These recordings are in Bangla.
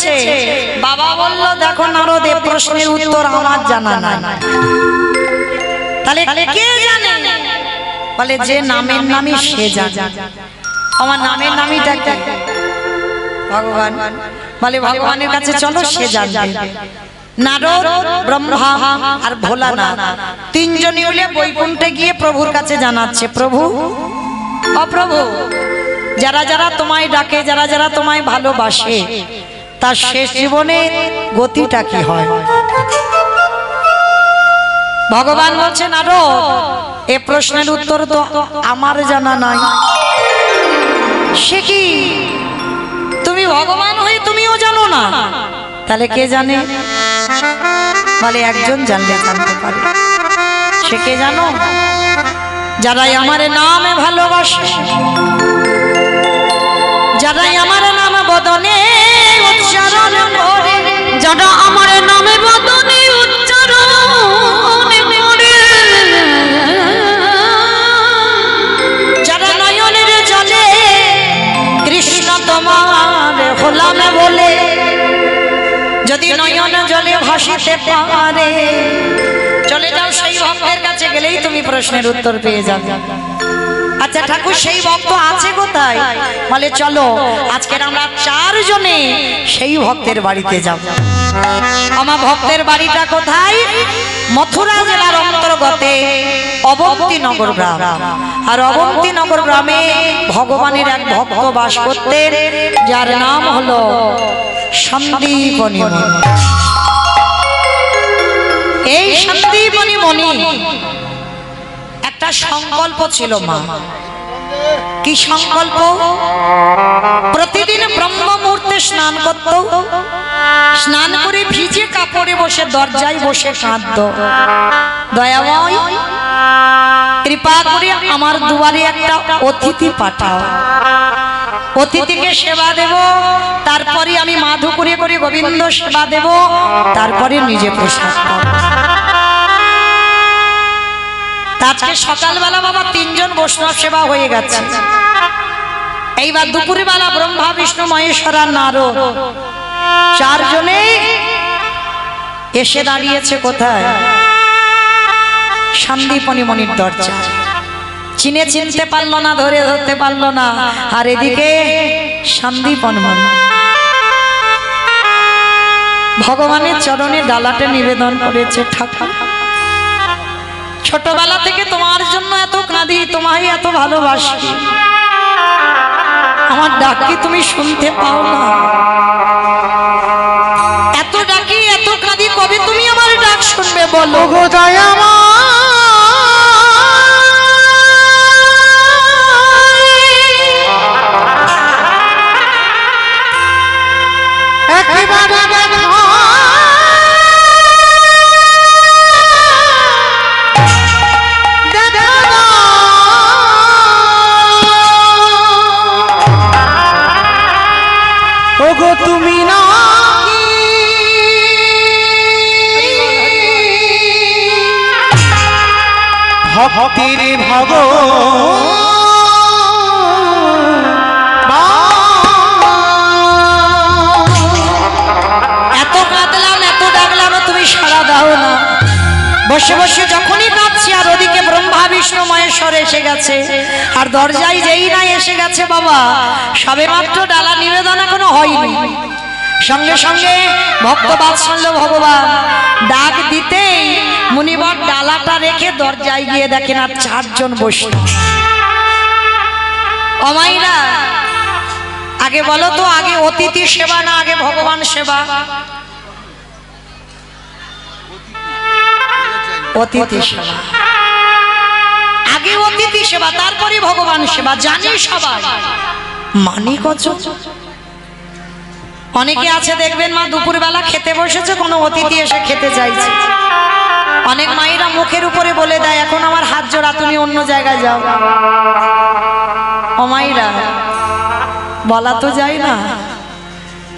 করেছে। বাবা বলল দেখো নারদ, এই প্রশ্নের উত্তর আমার জানা নাই। তাহলে কে জানে? বলে যে নামের নামই সে জানে। আমার নামের নামইটা কি? ভগবান। বলে ভগবানের কাছে চলো, সে জানবে। নারদ, ব্রহ্মা আর ভোলানাথ তিনজনই হলে বৈকুণ্ঠে গিয়ে প্রভুর কাছে জানাচ্ছে, প্রভু অপ্রভু, যারা যারা তোমায় ডাকে, যারা যারা তোমায় ভালোবাসে, তার শেষ জীবনে গতিটা কি হয়? ভগবান বলছে নারদ, এ প্রশ্নের উত্তর তো আমার জানা নাই। সে কি, তুমি ভগবান হয়ে তুমিও জানো না? তাহলে কে জানে? বলে একজন জানলে জানতে পারে। সে কে জানো? যারাই আমার নামে ভালোবাসে, যারাই আমার নাম বদনে উচ্চারণ করে, যারা আমার নামে বদনে উচ্চারণ করে, যারা নয়নের জলে কৃষ্ণ তোমার হলাম বলে, যদি নয়ন জলে ভাসিতে পারে, চলে যাও সেই ভক্তের কাছে, গেলেই তুমি প্রশ্নের উত্তর পেয়ে যাবে। আচ্ছা ঠাকুর, সেই ভক্ত আছে কোথায়? বলে চলো আজকে আমরা চারজনে সেই ভক্তের বাড়িতে যাব। আমার ভক্তের বাড়িটা কোথায়? মথুরা জেলার অন্তর্গতে অবন্তিনগর গ্রাম। আর অবন্তিনগর গ্রামে ভগবানের এক ভক্ত বাস করতেন, যার নাম হলো সন্দীপনী মুনি। এই সন্দীপনী মুনি একটা সংকল্প ছিল মা। কি সংকল্প? প্রতিদিন ব্রহ্ম মুহূর্তে স্নান করত, স্নান করে ভিজে কাপড়ে বসে দরজায় বসে কাঁদত, দয়াময় কৃপা করে আমার দুয়ারে একটা অতিথি পাঠাও, অতিথিকে সেবা দেব, তারপরে আমি মাধু করে করে গোবিন্দ সেবা দেব, তারপরে নিজে প্রসাদ পাবো। আজকে সকালবেলা বাবা তিনজন বৈষ্ণব সেবা হয়ে গেছে। এইবার দুপুরে বেলা ব্রহ্মা বিষ্ণু মহেশ্বর আর নারদ চারজনে এসে দাঁড়িয়েছে কোথায়? সন্দীপনী মুনির দরজা। চিনতে পারলো না, ধরে ধরতে পারলো না। আর এদিকে সন্দীপনী মুনি ভগবানের চরণে ডালাটা নিবেদন করেছে, ঠাকুর ছোটবেলা থেকে তোমার জন্য এত কাঁদি, তোমায় এত ভালোবাসি, আমার ডাক কি তুমি শুনতে পাও না? এত ডাকি, এত কাঁদি, কবে তুমি আমার ডাক শুনবে বলো গো দয়াময়? তুমি না ভক্তির ভগ এত কাঁদলাম, এত ডাকলাম, তুমি সাড়া দাও না। বসে বসে যখনই কাঁদছি, আর ওদিকে ব্রহ্মা বিষ্ণু মহেশ্বর এসে গেছে, আর দরজায় যেই না এসে গেছে বাবা, সবে মাত্র ডালা নিবেদন এখনো হয়নি, সঙ্গে সঙ্গে ভক্ত বাৎসল্য ভগবান ডাক দিতেই মুনিবর ডালাটা রেখে দরজায় গিয়ে দেখেন আর চারজন বসে। অমাইরা, আগে বলো তো, আগে অতিথি সেবা না আগে ভগবান সেবা? অতিথি সেবা আগে, অতিথি সেবা তারপরে ভগবান সেবা, জানি সবাই, মানি কত। অনেকে আছে দেখবেন মা দুপুরবেলা খেতে বসেছে, কোনো অতিথি এসে খেতে চাইছে, অনেক মায়েরা মুখের উপরে বলে দেয় এখন আমার হাত জোড়া, তুমি অন্য জায়গায় যাও। ও মায়েরা, বলা তো যায় না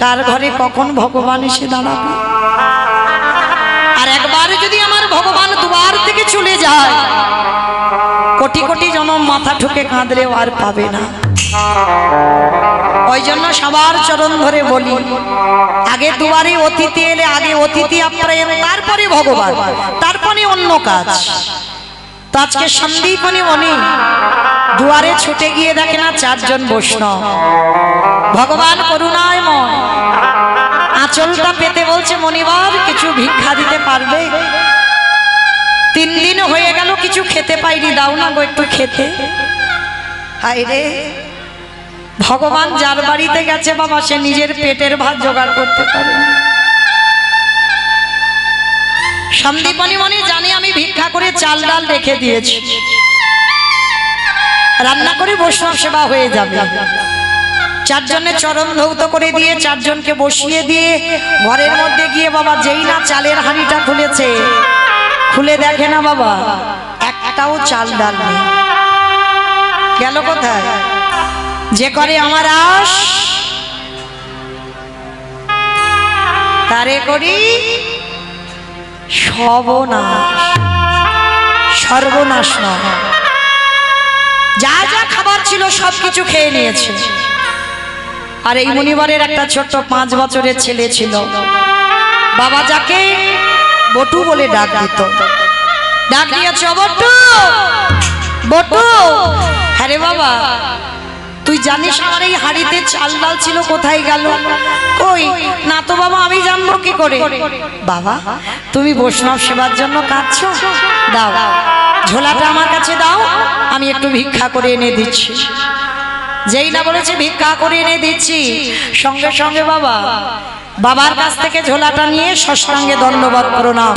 কার ঘরে কখন ভগবান এসে দাঁড়াবে। আর একবার যদি আমার ভগবান দুয়ার থেকে চলে যায়, কোটি কোটি জনম মাথা ঠুকে কাঁদলেও আর পাবে না। ওই জন্য সবার চরণ ধরে বলি, আগে দুয়ারে অতিথি এলে আগে অতিথি আপ্যায়ন, তারপরে ভগবান, তারপরে অন্য কাজ। তো আজকে সন্দীপনী মনি দুয়ারে ছুটে গিয়ে দেখে না 4 জন বৈষ্ণব। ভগবান করুণাময় আঁচলটা পেতে বলছে, মনিবার কিছু ভিক্ষা দিতে পারবে? 3 দিন হয়ে গেল কিছু খেতে পাইনি, দাও না গো একটু খেতে। হায় রে, ভগবান যার বাড়িতে গেছে বাবা সে নিজের পেটের ভাত জোগাড় করতে পারে। সন্দীপনী মনি জানি আমি ভিক্ষা করে চাল ডাল রেখে দিয়েছি, রান্না করে বৈষ্ণব সেবা হয়ে যাবে। 4 জনের চরণ ধৌত করে দিয়ে 4 জনকে বসিয়ে দিয়ে ঘরের মধ্যে গিয়ে বাবা যেই না চালের হাঁড়িটা খুলেছে, খুলে দেখে না বাবা একটাও চাল ডাল নেই। গেল কোথায়? যে করে আমার আশ তারে করি সর্বনাশ। সর্বনাশ নয়, যা যা খাবার ছিল সবকিছু খেয়ে নিয়েছে। আর এই মুনিবরের একটা ছোট্ট 5 বছরের ছেলে ছিল, বাবা যাকে বটু বলে ডাক দিত। ডাক দিয়েছে, বটু বটু। হ্যাঁ রে বাবা, তুই জানিস আমার এই হাড়িতে চাল ডাল ছিল, কোথায় গেল? কই না তো বাবা, আমি জানবো কি করে? বাবা তুমি বৈষ্ণব সেবার জন্য কাঁদছো, দাও ঝোলাটা আমার কাছে দাও, আমি একটু ভিক্ষা করে এনে দিচ্ছি। যেই না বলেছে ভিক্ষা করে এনে দিচ্ছি, সঙ্গে সঙ্গে বাবা বাবার কাছ থেকে ঝোলাটা নিয়ে ষষ্ঠাঙ্গে দণ্ডবত প্রণাম।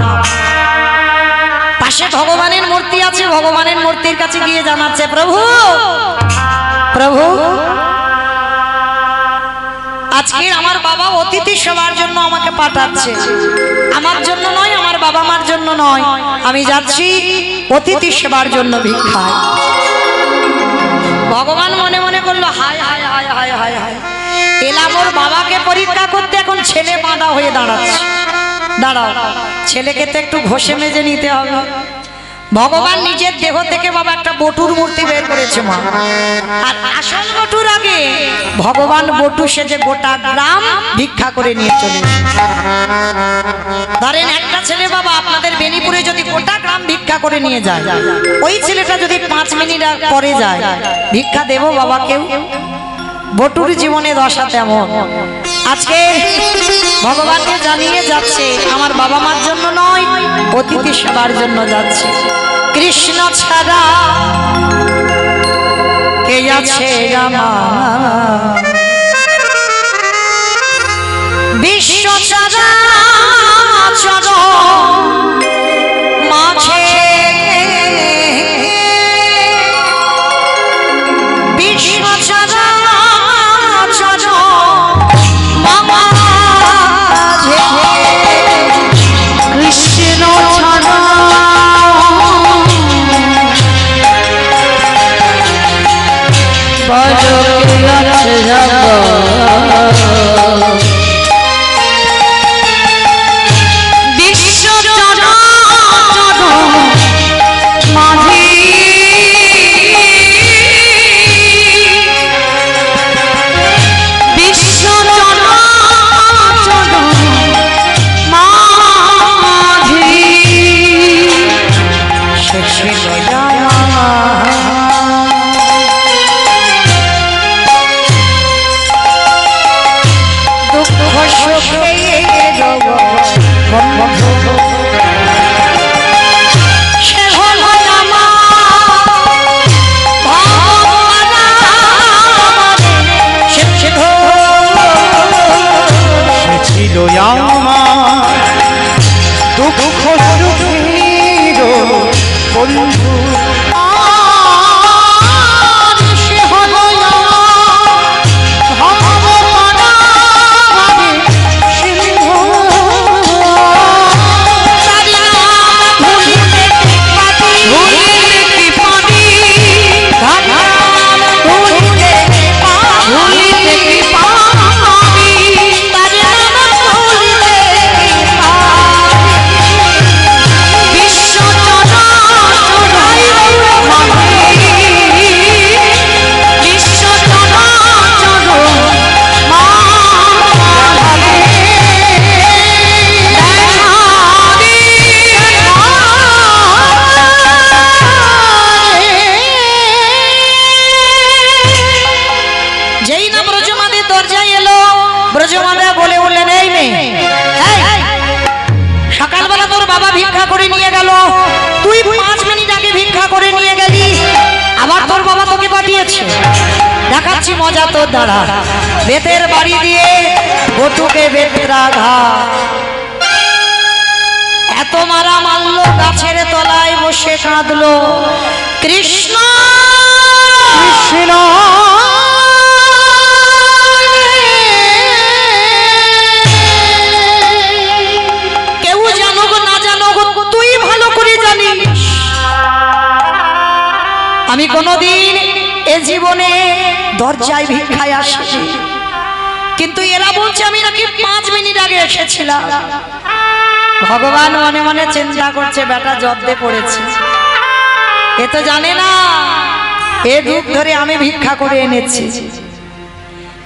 পাশে ভগবানের মূর্তি আছে, ভগবানের মূর্তির কাছে গিয়ে জানাচ্ছে, প্রভু প্রভু আজকে আমার বাবা অতিথি সেবার জন্য আমাকে পাঠাচ্ছে, আমার জন্য নয়, আমার বাবা মার জন্য নয়, আমি যাচ্ছি অতিথি সেবার জন্য ভিক্ষায়। ভগবান মনে মনে করলো, হায় হায় হায় হায় হায় হায়, এলাম ওর বাবাকে পরীক্ষা করতে, এখন ছেলে বাঁধা হয়ে দাঁড়াচ্ছে। দাঁড়াও, ছেলেকে তো একটু ঘষে মেজে নিতে হবে। ভগবান নিজের দেহ থেকে বাবা একটা বটুর মূর্তি বের করেছে মা, আর আসল বটুর আগে ভগবান বটু সেজে গোটা গ্রাম ভিক্ষা করে নিয়ে চলে। ধরেন একটা ছেলে বাবা আপনাদের বেনিপুরে যদি গোটা গ্রাম ভিক্ষা করে নিয়ে যায়, ওই ছেলেটা যদি 5 মিনিট পরে যায়, ভিক্ষা দেব বাবা কেউ? বটুর জীবনে দশা তেমন। আজকে ভগবানকে জানিয়ে যাচ্ছে, আমার বাবা মার জন্য নয়, অতিথি সেবার জন্য যাচ্ছে। কৃষ্ণ ছাড়া কে আছে আমার, বিশ্ব ছাড়া মাঝে বিশ্ব ছাড়া কৃষ্ণ ছাড়া মজা তোর দাঁড়া, বেতের বাড়ি দিয়ে বটুকে বেত্রাঘাত, এত মারা মারলো গাছের তলায় বসে কাঁদলো কৃষ্ণ কৃষ্ণ। কেউ জানুক না জানুক তুই ভালো করে জানিস আমি কোনোদিন এ জীবনে দরজায় ভিক্ষায় আসিনি, কিন্তু এরা বলছে আমি নাকি 5 মিনিট আগে এসেছিলাম। ভগবান মনে মনে চিন্তা করছে বেটা জব্দে পড়েছে, এ তো জানে না এ রূপ ধরে আমি ভিক্ষা করে এনেছি।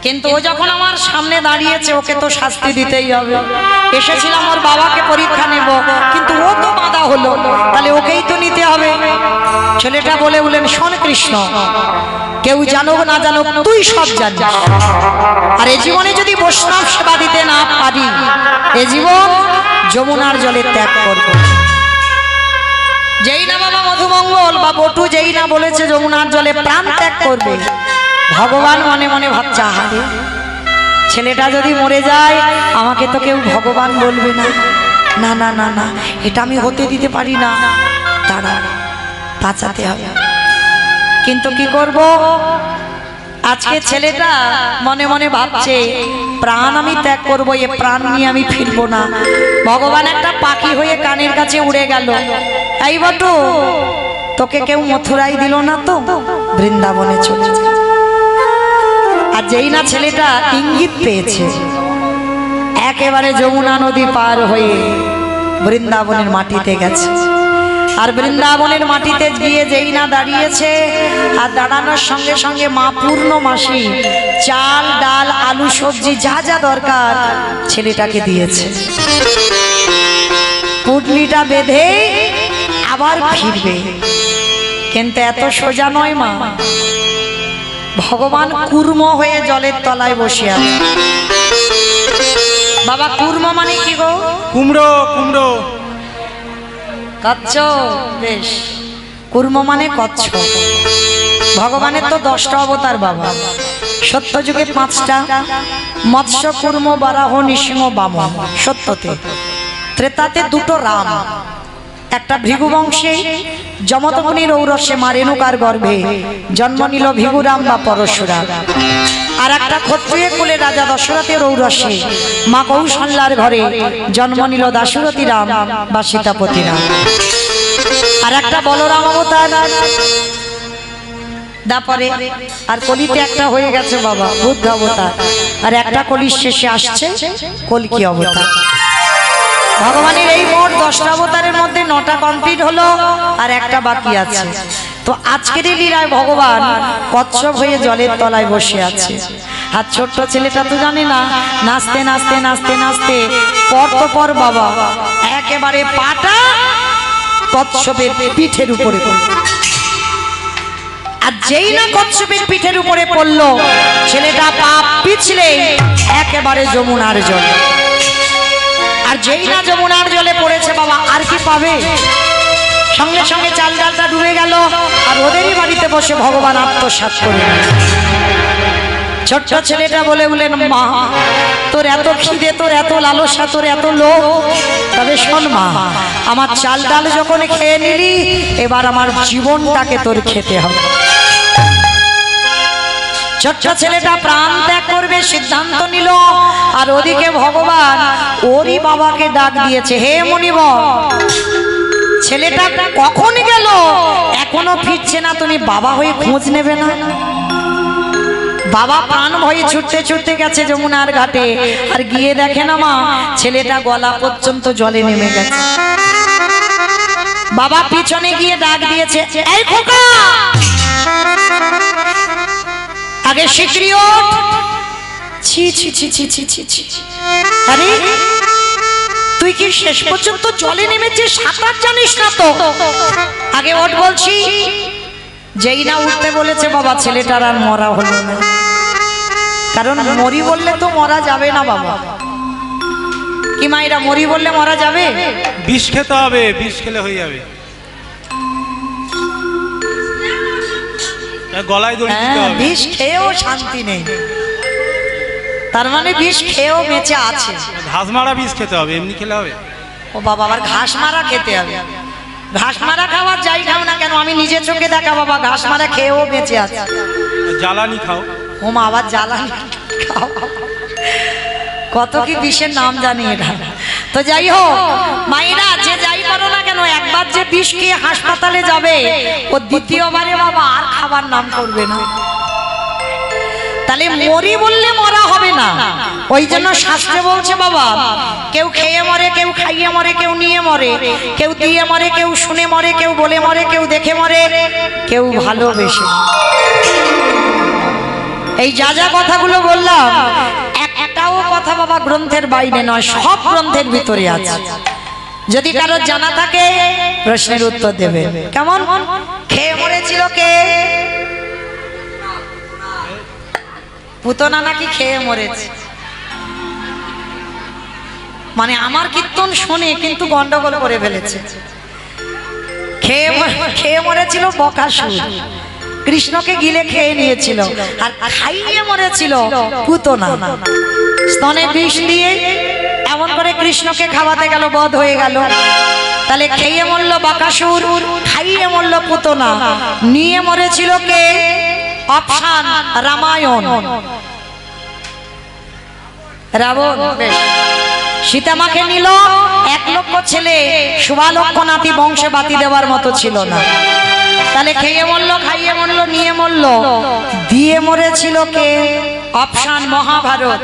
কিন্তু ও যখন আমার সামনে দাঁড়িয়েছে ওকে তো শাস্তি দিতেই হবে। এসেছিলাম ওর বাবাকে পরীক্ষা নেব, কিন্তু ও তো বাধা হলো, তাহলে ওকেই তো নিতে হবে। ছেলেটা বলে বলেন শোন কৃষ্ণ, কেউ জানুক না জানুক তুই সব জানিস, আর এ জীবনে যদি বৈষ্ণব সেবা দিতে না পারি এ জীবন যমুনার জলে ত্যাগ করব। যেই না বাবা মধুমঙ্গল বা বটু যেই না বলেছে যমুনার জলে প্রাণ ত্যাগ করবে, ভগবান মনে মনে ভাবছে আহারে ছেলেটা যদি মরে যায় আমাকে তো কেউ ভগবান বলবে না, না না না না এটা আমি হতে দিতে পারি না, দাঁড়া বাঁচাতে হবে। কিন্তু কি করব, আজকে ছেলেটা মনে মনে ভাবছে প্রাণ আমি ত্যাগ করব, এ প্রাণ নিয়ে আমি ফিরবো না। ভগবান একটা পাখি হয়ে কানের কাছে উড়ে গেল, এই বটু তোকে কেউ মথুরাই দিল না তো, বৃন্দাবনে চলে যা। আর যেই না ছেলেটা ইঙ্গিত পেয়েছে একেবারে যমুনা নদী পার হয়ে বৃন্দাবনের মাটিতে গেছে। আর বৃন্দাবনের মাটিতে গিয়ে যেই না দাঁড়িয়েছে, আর দাঁড়ানোর সঙ্গে সঙ্গে মা পূর্ণমাসী চাল ডাল আলু সবজি যা যা দরকার ছেলেটাকে দিয়েছে। পুটলিটা বেঁধে আবার ফিরবে, কিন্তু এত সোজা নয় মা। ভগবান কুর্ম হয়ে জলের তলায় বসে আছে। বাবা কুর্ম মানে কি গো? কুমড়ো কুমড়ো। কচ্ছ, বেশ। কুর্ম মানে কচ্ছ। ভগবানের তো 10টা অবতার বাবা, সত্য যুগে 5টা, মৎস্য কুর্ম বারাহ নৃসিংহ বামন সত্যতে। ত্রেতাতে 2টো রাম, একটা ভৃগু বংশে যমদগ্নির ঔরসে মা রেণুকার গর্ভে জন্ম নিল ভৃগুরাম বা পরশুরাম, আর একটা ক্ষত্রিয় কুলে রাজা দশরথের ঔরসে মা কৌশল্যার ঘরে জন্ম নিল দাশরথী রাম বা সীতাপতি রাম, আর একটা বলরাম অবতার। তারপরে আর কলিতে একটা হয়ে গেছে বাবা বুদ্ধ অবতার, আর একটা কলির শেষে আসছে কলকি অবতার। ভগবানের এই মোট 10টা অবতারের মধ্যে 9টা কমপ্লিট হলো, আর একটা বাকি আছে। তো আজকের এই লীলায় ভগবান কচ্ছপ হয়ে জলের তলায় বসে আছে। আর ছোট্ট ছেলেটা তো জানে না, নাচতে নাচতে নাচতে নাচতে পর তো পর বাবা একেবারে পাটা কচ্ছপের পিঠের উপরে পড়ল। আর যেই না কচ্ছপের পিঠের উপরে পড়লো, ছেলেটা পা পিছলে একেবারে যমুনার জলে। আর যেই না যমুনার জলে পড়েছে বাবা আর কি পাবে, সঙ্গে সঙ্গে চাল ডালটা ডুবে গেল, আর ওদেরই বাড়িতে বসে ভগবান আত্মসাৎ করে। ছোট্ট ছেলেটা বলে বলেন মা তোর এত খিদে, তোর এত লালসা, তোর এত লোভ, তবে শোন মা আমার চাল ডাল যখন খেয়ে নিলি এবার আমার জীবনটাকে তোর খেতে হবে। ছোট্ট ছেলেটা প্রাণ ত্যাগ করবে সিদ্ধান্ত নিল, আর ওদিকে ভগবান ওরই বাবাকে ডাক দিয়েছে, হে মুনিবর ছেলেটা কখন গেল এখনো ফিরছে না, তুমি বাবা হয়ে খোঁজ নেবে না? বাবা প্রাণ ভয়ে ছুটতে ছুটতে গেছে যমুনার ঘাটে, আর গিয়ে দেখে না মা ছেলেটা গলা পর্যন্ত জলে নেমে গেছে। বাবা পিছনে গিয়ে ডাক দিয়েছে, এই খোকা আগে শিগগিরি ওঠ। ছি ছি ছি ছি ছি ছি ছি, আরে তুই কি শেষ পর্যন্ত জলে নেমেছিস, সাঁতার জানিস না তো? আগে ওঠ বলছি। যেই না উঠতে বলেছে বাবা ছেলেটার আর মরা হলো না, কারণ মরি বললে তো মরা যাবে না বাবা। কি মায়েরা মরি বললে মরা যাবে? বিষ খেতে হবে, বিষ খেলে হয়ে যাবে। গলায় দড়ি দিতে হবে। বিষ খেয়েও শান্তি নেই, তার মানে বিষ খেয়েও বেঁচে আছে। ঘাস মারা বিষ খেতে হবে, এমনি খেলে হবে? ও বাবা, আবার ঘাস মারা খেতে হবে। ঘাস মারা খাওয়ার যাই খাও না কেন, আমি নিজে চোখে দেখা বাবা, ঘাস মারা খেয়েও বেঁচে আছে। জ্বালানি খাও। ও মা, আবার জ্বালানি খাও, কত কি বিষের নাম জানি এটা। তো যাই হোক মায়েরা, যে যাই করো না কেন, একবার যে বিষ খেয়ে হাসপাতালে যাবে, ও দ্বিতীয়বারে বাবা আর খাবার নাম করবে না। তাহলে মরি বললে মরা হবে না। ওই জন্য শাস্ত্রে বলছে বাবা, কেউ খেয়ে মরে, কেউ খাইয়ে মরে, কেউ নিয়ে মরে, কেউ দিয়ে মরে, কেউ শুনে মরে, কেউ বলে মরে, কেউ দেখে মরে, কেউ ভালোবেসে। এই যা যা কথাগুলো বললাম, একটাও কথা বাবা গ্রন্থের বাইরে নয়, সব গ্রন্থের ভিতরে আছে। যদি কারো জানা থাকে প্রশ্নের উত্তর দেবে। কেমন খেয়ে মরেছিল কে? পুতনা নাকি খেয়ে মরেছে? মানে আমার কীর্তন শুনে কিন্তু গন্ডগোল করে ফেলেছে। খেয়ে মরেছিল বকাসুর, কৃষ্ণকে গিলে খেয়ে নিয়েছিল। আর খাইয়ে মরেছিল পুতনা, স্তনে বিষ দিয়ে এমন করে কৃষ্ণকে খাওয়াতে গেল, বধ হয়ে গেল। তাহলে খেয়ে মরল বকাসুর, খাইয়ে মরল পুতনা, নিয়ে মরেছিল কে? অপশান রামায়ণ, রাবণ। সীতামাকে নিল, 1 লক্ষ ছেলে, শুভালক্ষ নাতি বংশে বাতি দেওয়ার মতো ছিল না। তাহলে খেয়ে মরল, খাইয়ে মরল, নিয়ে মরল, দিয়ে মরেছিল কে? অপশান মহাভারত,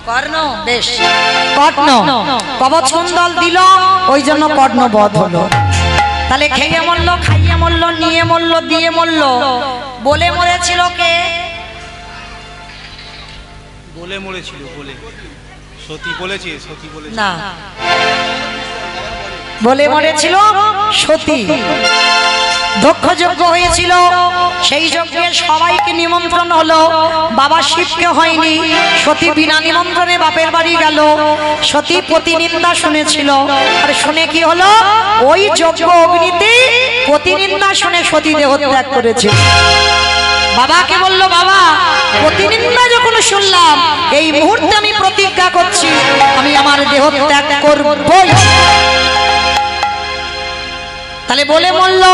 কর্ণ। বেশ, কর্ণ কবচকুণ্ডল দিল, ওই জন্য কর্ণ বধ হলো। তাহলে খেয়ে মরল, খাইয়ে মরল, নিয়ে মরল, দিয়ে মরল, বলে মরেছিল কে? বলে মরেছিল, বলে সতী বলেছে, সতী বলেছে না, বলে মরেছিল সতী। দক্ষ যজ্ঞ হয়েছিল, সেই যজ্ঞে সবাইকে নিমন্ত্রণ হলো, বাবা শিবকে হয়নি। সতী বিনা নিমন্ত্রণে বাপের বাড়ি গেল। সতী প্রতিনিন্দা শুনেছিল, আর শুনে কি হলো? ওই যজ্ঞ অগ্নিতে প্রতিনিন্দা শুনে সতী দেহ ত্যাগ করেছে। বাবাকে বলল, বাবা প্রতিনিন্দা যখন শুনলাম, এই মুহূর্তে আমি প্রতিজ্ঞা করছি আমি আমার দেহ ত্যাগ করবই। তাহলে বলে মরল,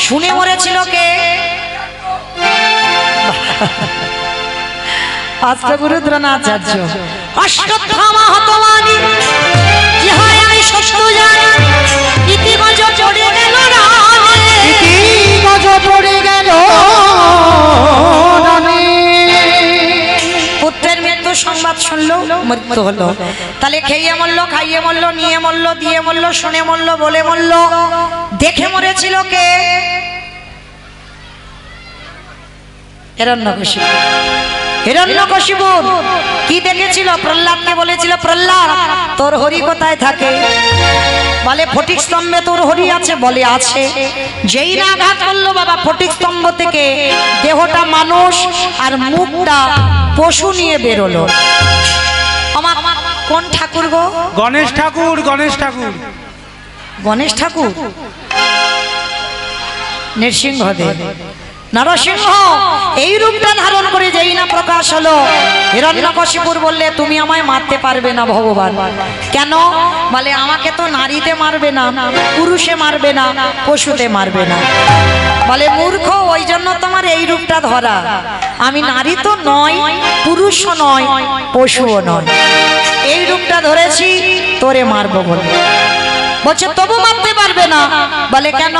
শুনে মরেছিল কে? অষ্টগুরু দ্রোণাচার্য। অশ্বত্থামা হতবানী, ইহাই আমি সত্য জানি, ইতিগজ পড়ে গেল রানে, ইতিগজ পড়ে গেল রানে। পুত্রের মৃত্যু সংবাদ শুনলো, মৃত্যু হলো। তাহলে খেয়ে মরল, খাইয়ে মরল, নিয়ে মরল, দিয়ে মরল, শুনে মরল, বলে মরল, দেখে মরেছিল কে? হিরণ্যকশিপু। হিরণ্যকশিপু কি দেখেছিল? প্রহ্লাদকে বলেছিল, প্রহ্লাদ তোর হরি কোথায় থাকে? বলে ফটিক স্তম্ভে তোর হরি আছে। বলে আছে। যেই না আঘাত করলো বাবা, ফটিক স্তম্ভ থেকে দেহটা মানুষ আর মুখটা পশু নিয়ে বেরোলো। আমার কোন ঠাকুর গো? গণেশ ঠাকুর, গণেশ ঠাকুর। গণেশ ঠাকুর, নৃসিংহদেব, নরসিংহ এই রূপটা ধারণ করে যেই না প্রকাশ হলো, হিরণ্যকশিপুর বললে তুমি আমায় মারতে পারবে না ভগবান। কেন? বলে আমাকে তো নারীতে মারবে না, পুরুষে মারবে না, পশুতে মারবে না। বলে মূর্খ, ওই জন্য তোমার এই রূপটা ধরা। আমি নারী তো নয়, পুরুষও নয়, পশুও নয়, এই রূপটা ধরেছি তোরে মারবো বলে। বলছে তবু মারতে পারবে না। বলে কেন?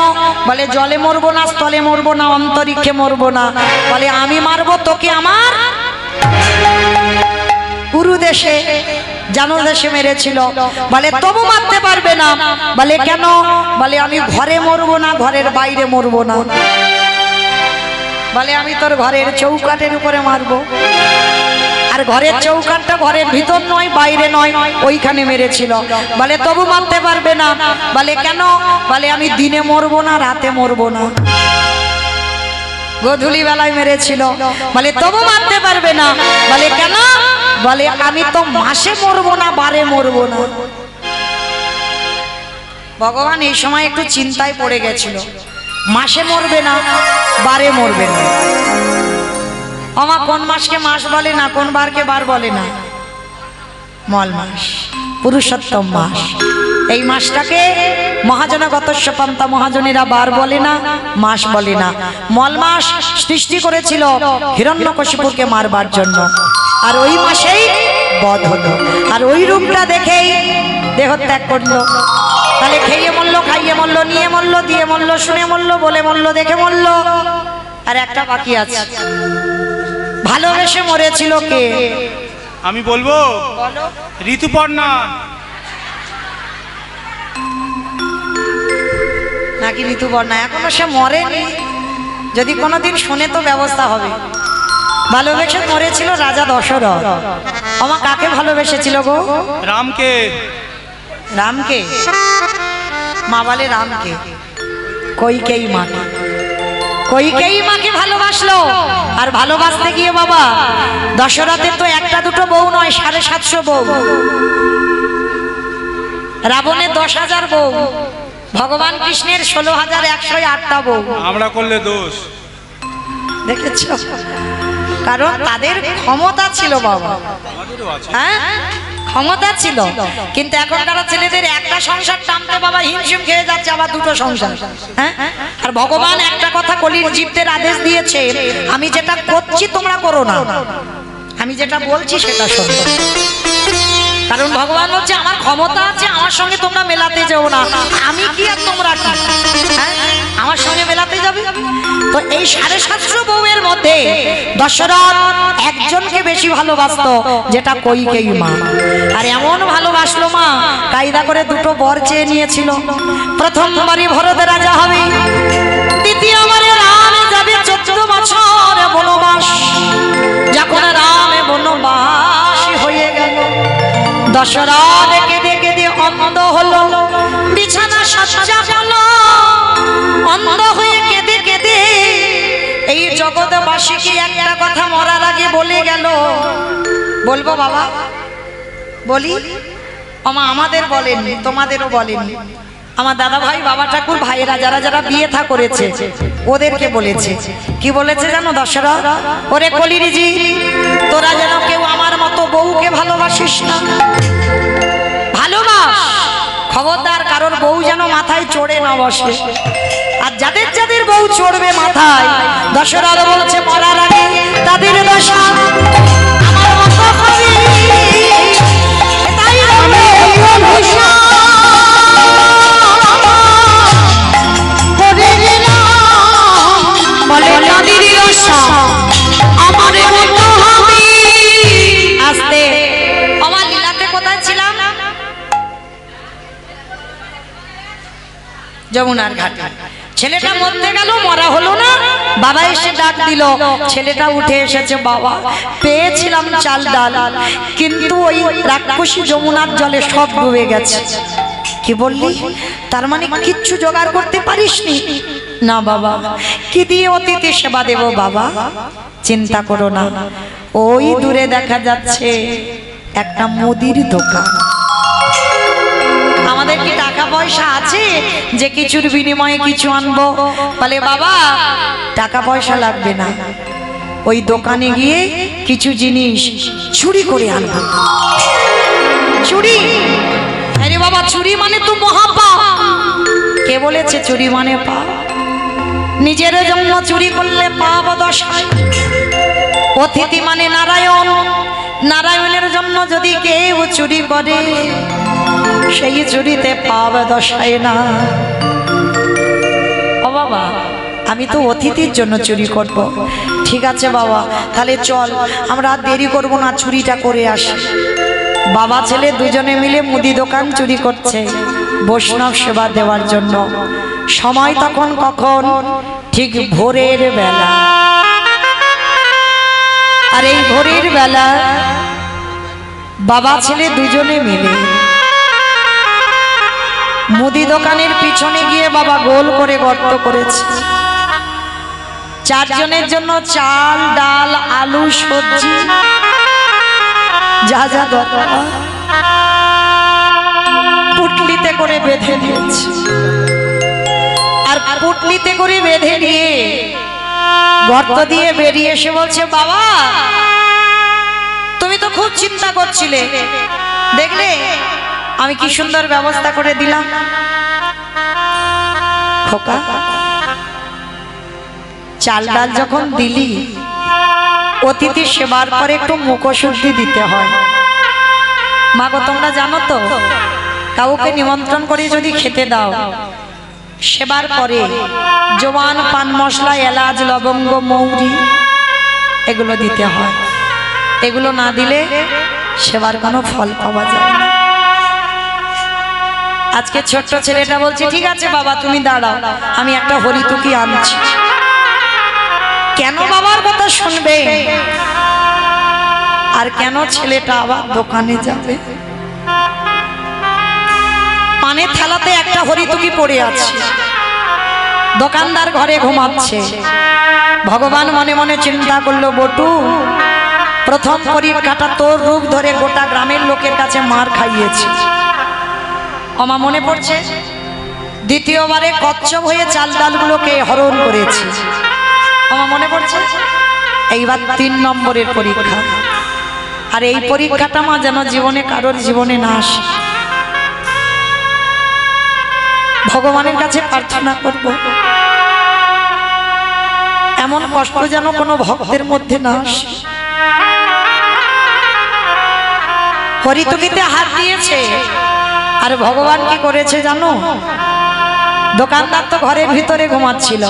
বলে জলে মরবো না, স্থলে মরবো না, অন্তরিক্ষে মরবো না। বলে আমি মারবো তোকে আমার গুরু দেশে, জানো দেশে মেরেছিল। বলে তবু মারতে পারবে না। বলে কেন? বলে আমি ঘরে মরবো না, ঘরের বাইরে মরবো না। বলে আমি তোর ঘরের চৌকাঠের উপরে মারবো। আর ঘরের চৌকাঠটা ঘরের ভিতর নয়, বাইরে নয়, ওইখানে মেরেছিল। বলে তবু মারতে পারবে না। বলে কেন? বলে আমি দিনে মরবো না, রাতে মরবো না, গধূলি বেলায় মেরেছিল। বলে তবু মারতে পারবে না। বলে কেন? বলে আমি তো মাসে মরবো না, বারে মরবো না। ভগবান এই সময় একটু চিন্তায় পড়ে গেছিল। মাসে মরবে না, বারে মরবে না। আমা কোন মাসকে মাস বলে না, কোন বারকে বার বলে না? মল মাস, পুরুষোত্তম মাস। এই মাসটাকে মহাজনগতস্য পন্থা, মহাজনেরা বার বলে না, মাস বলে না। মল মাস সৃষ্টি করেছিল হিরণ্যকশিপুরকে মারবার জন্য, আর ওই মাসেই বধ হলো। আর ওই রূপটা দেখেই দেহত্যাগ করলো। তাহলে খেয়ে মরলো, খাইয়ে মরলো, নিয়ে মরলো, দিয়ে মরলো, শুনে মরলো, বলে মরলো, দেখে মরলো। আর একটা বাকি আছে, ভালোবেসে মরেছিল কে? আমি বলবো, ঋতুপর্ণা। নাকি ঋতুপর্ণা? এখনো সে মরেনি, যদি কোনোদিন শুনে তো ব্যবস্থা হবে। ভালোবেসে মরেছিল রাজা দশরথ। আমার কাকে ভালোবেসেছিল গো? রামকে। রামকে? মা বলে রামকে, কইকেই মাকে, কইকেই মাকে ভালোবাসলো। আর ভালোবাসতে গিয়ে বাবা দশরথের তো একটা দুটো বউ নয়, 750 বউ। রাবণের 10,000 বউ, ভগবান কৃষ্ণের 16,108টা বউ। আমরা করলে দোষ, দেখেছ? কারণ তাদের ক্ষমতা ছিল বাবা, হ্যাঁ ক্ষমতা ছিল। কিন্তু এখনকার ছেলেদের একটা সংসার টানতে বাবা হিমশিম খেয়ে যাচ্ছে, আবার দুটো সংসার। হ্যাঁ, আর ভগবান একটা কথা কলির জীবদের আদেশ দিয়েছে, আমি যেটা করছি তোমরা করো না, আমি যেটা বলছি সেটা শোনো। কারণ ভগবান হচ্ছে আমার ক্ষমতা আছে, আমার সঙ্গে তোমরা মেলাতে যাও না। আমি কি আর তোমরা কি? হ্যাঁ, আমার সঙ্গে মেলাতে যাবে? তো এই 750 বউয়ের মধ্যে দশরথ একজনকে বেশি ভালোবাসতো, যেটা কইকেই মা। আর এমন ভালোবাসলো মা, কায়দা করে দুটো বর চেয়ে নিয়েছিল। প্রথমবারই ভরত রাজা হবে, দ্বিতীয়বারে রাম যাবে 14 বছর বনবাস। যখন রাম বনবাসী হয়ে গেল, দশরথ কেঁদে কেঁদে অন্ধ হলো, বিছানা সজ্জা হলো, অন্ধ হয়ে কেঁদে কেঁদে এই জগৎবাসীকে একটা কথা মরার আগে বলে গেল। বলবো বাবা? বলি? আমাদের বলেননি, তোমাদেরও বলেননি। আমার দাদা ভাই, বাবা ঠাকুর, ভাইয়েরা যারা যারা বিয়ে থা করেছে ওদেরকে বলেছে। কি বলেছে জানো দশরথ? ওরে কলিরিজি, তোরা যেন কেউ আমার মতো বউকে ভালোবাসিস না। ভালোবাস, খবরদার কারোর বউ যেন মাথায় চড়ে না বসে। আর যাদের যাদের বউ চড়বে মাথায়, দশরথ বলছে মরার আগে তাদের দশা আমার মতো হবে। তাই আস্তে আমার লীলাতে কোথায় ছিলাম? যমুনার ঘাটে। ছেলেটা মরতে গেল, মরা হলো না। বাবা এসে ডাক দিল, ছেলেটা উঠে এসেছে। বাবা, পেয়েছিলাম চাল ডাল, কিন্তু ওই রাক্ষসী যমুনার জলে সব ডুবে গেছে। কি বললি? তার মানে কিচ্ছু জোগাড় করতে পারিসনি? না বাবা। কি দিয়ে অতিথি সেবা দেব বাবা? চিন্তা করো না, ওই দূরে দেখা যাচ্ছে একটা মুদির দোকান। আমাদের কি টাকা পয়সা আছে যে কিছুর বিনিময়ে কিছু আনবো? বলে বাবা টাকা পয়সা লাগবে না, ওই দোকানে গিয়ে কিছু জিনিস চুরি করে আনবো। চুরি? আরে বাবা, চুরি মানে তো মহাপাপ। কে বলেছে চুরি মানে পাপ? নিজের জন্য চুরি করলে পাপ দশায়। অতিথি মানে নারায়ণ, নারায়ণের জন্য যদি কেউ চুরি করে, সেই চুরিতে পাপ দশায় না। ও বাবা, আমি তো অতিথির জন্য চুরি করব। ঠিক আছে বাবা, তাহলে চল, আমরা দেরি করব না, চুরিটা করে আসি। বাবা ছেলে দুজনে মিলে মুদি দোকান চুরি করছে বৈষ্ণব সেবা দেওয়ার জন্য। সময় তখন কখন? ঠিক ভোরের বেলা। আর এই ভোরের বেলা বাবা ছেলে দুজনে মিলে মুদি দোকানের পিছনে গিয়ে বাবা গোল করে গর্ত করেছে। 4 জনের জন্য চাল, ডাল, আলু, সবজি, যা যা দরকার পুটলিতে করে বেঁধে দিয়েছে। আর পুটলিতে করে বেঁধে নিয়ে গর্ত দিয়ে বেরিয়ে এসে বলছে, বাবা তুমি তো খুব চিন্তা করছিলে, দেখলে আমি কি সুন্দর ব্যবস্থা করে দিলাম। খোকা, চাল ডাল যখন দিলি, অতিথি সেবার পরে একটু মুখশুদ্ধি দিতে হয়। মা গো, তোমরা জানো তো, কাউকে নিমন্ত্রণ করে যদি খেতে দাও, সেবার পরে জোয়ান, পান মশলা, এলাচ, লবঙ্গ, মৌরি এগুলো দিতে হয়। এগুলো না দিলে সেবার কোনো ফল পাওয়া যায় না। আজকে ছোট্ট ছেলেটা বলছে, ঠিক আছে বাবা তুমি দাঁড়াও, আমি একটা হরিতুকি আনছি। কেন বাবার কথা শুনবে, আর কেন ছেলেটা আবার দোকানে যাবে? পানের থালাতে একটা হরিতুকি পড়ে আছে, দোকানদার ঘরে ঘুমাচ্ছে। ভগবান মনে মনে চিন্তা করলো, বটু প্রথম পরীক্ষাটা তোর রূপ ধরে গোটা গ্রামের লোকের কাছে মার খাইয়েছে। আমার মনে পড়ছে দ্বিতীয়বারে কচ্ছপ হয়ে চাল ডালগুলোকে হরণ করেছে। আমার মনে পড়ছে এইবার 3 নম্বরের পরীক্ষা। আর এই পরীক্ষাটা মা যেন জীবনে কারোর জীবনে না আসে। ভগবানের কাছে প্রার্থনা করব, এমন কষ্ট যেন কোনো ভক্তের মধ্যে না আসে। হরিতুকিতে হাত দিয়েছে, আর ভগবান কি করেছে জানো? দোকানদার তো ঘরের ভিতরে ঘুমাচ্ছিল।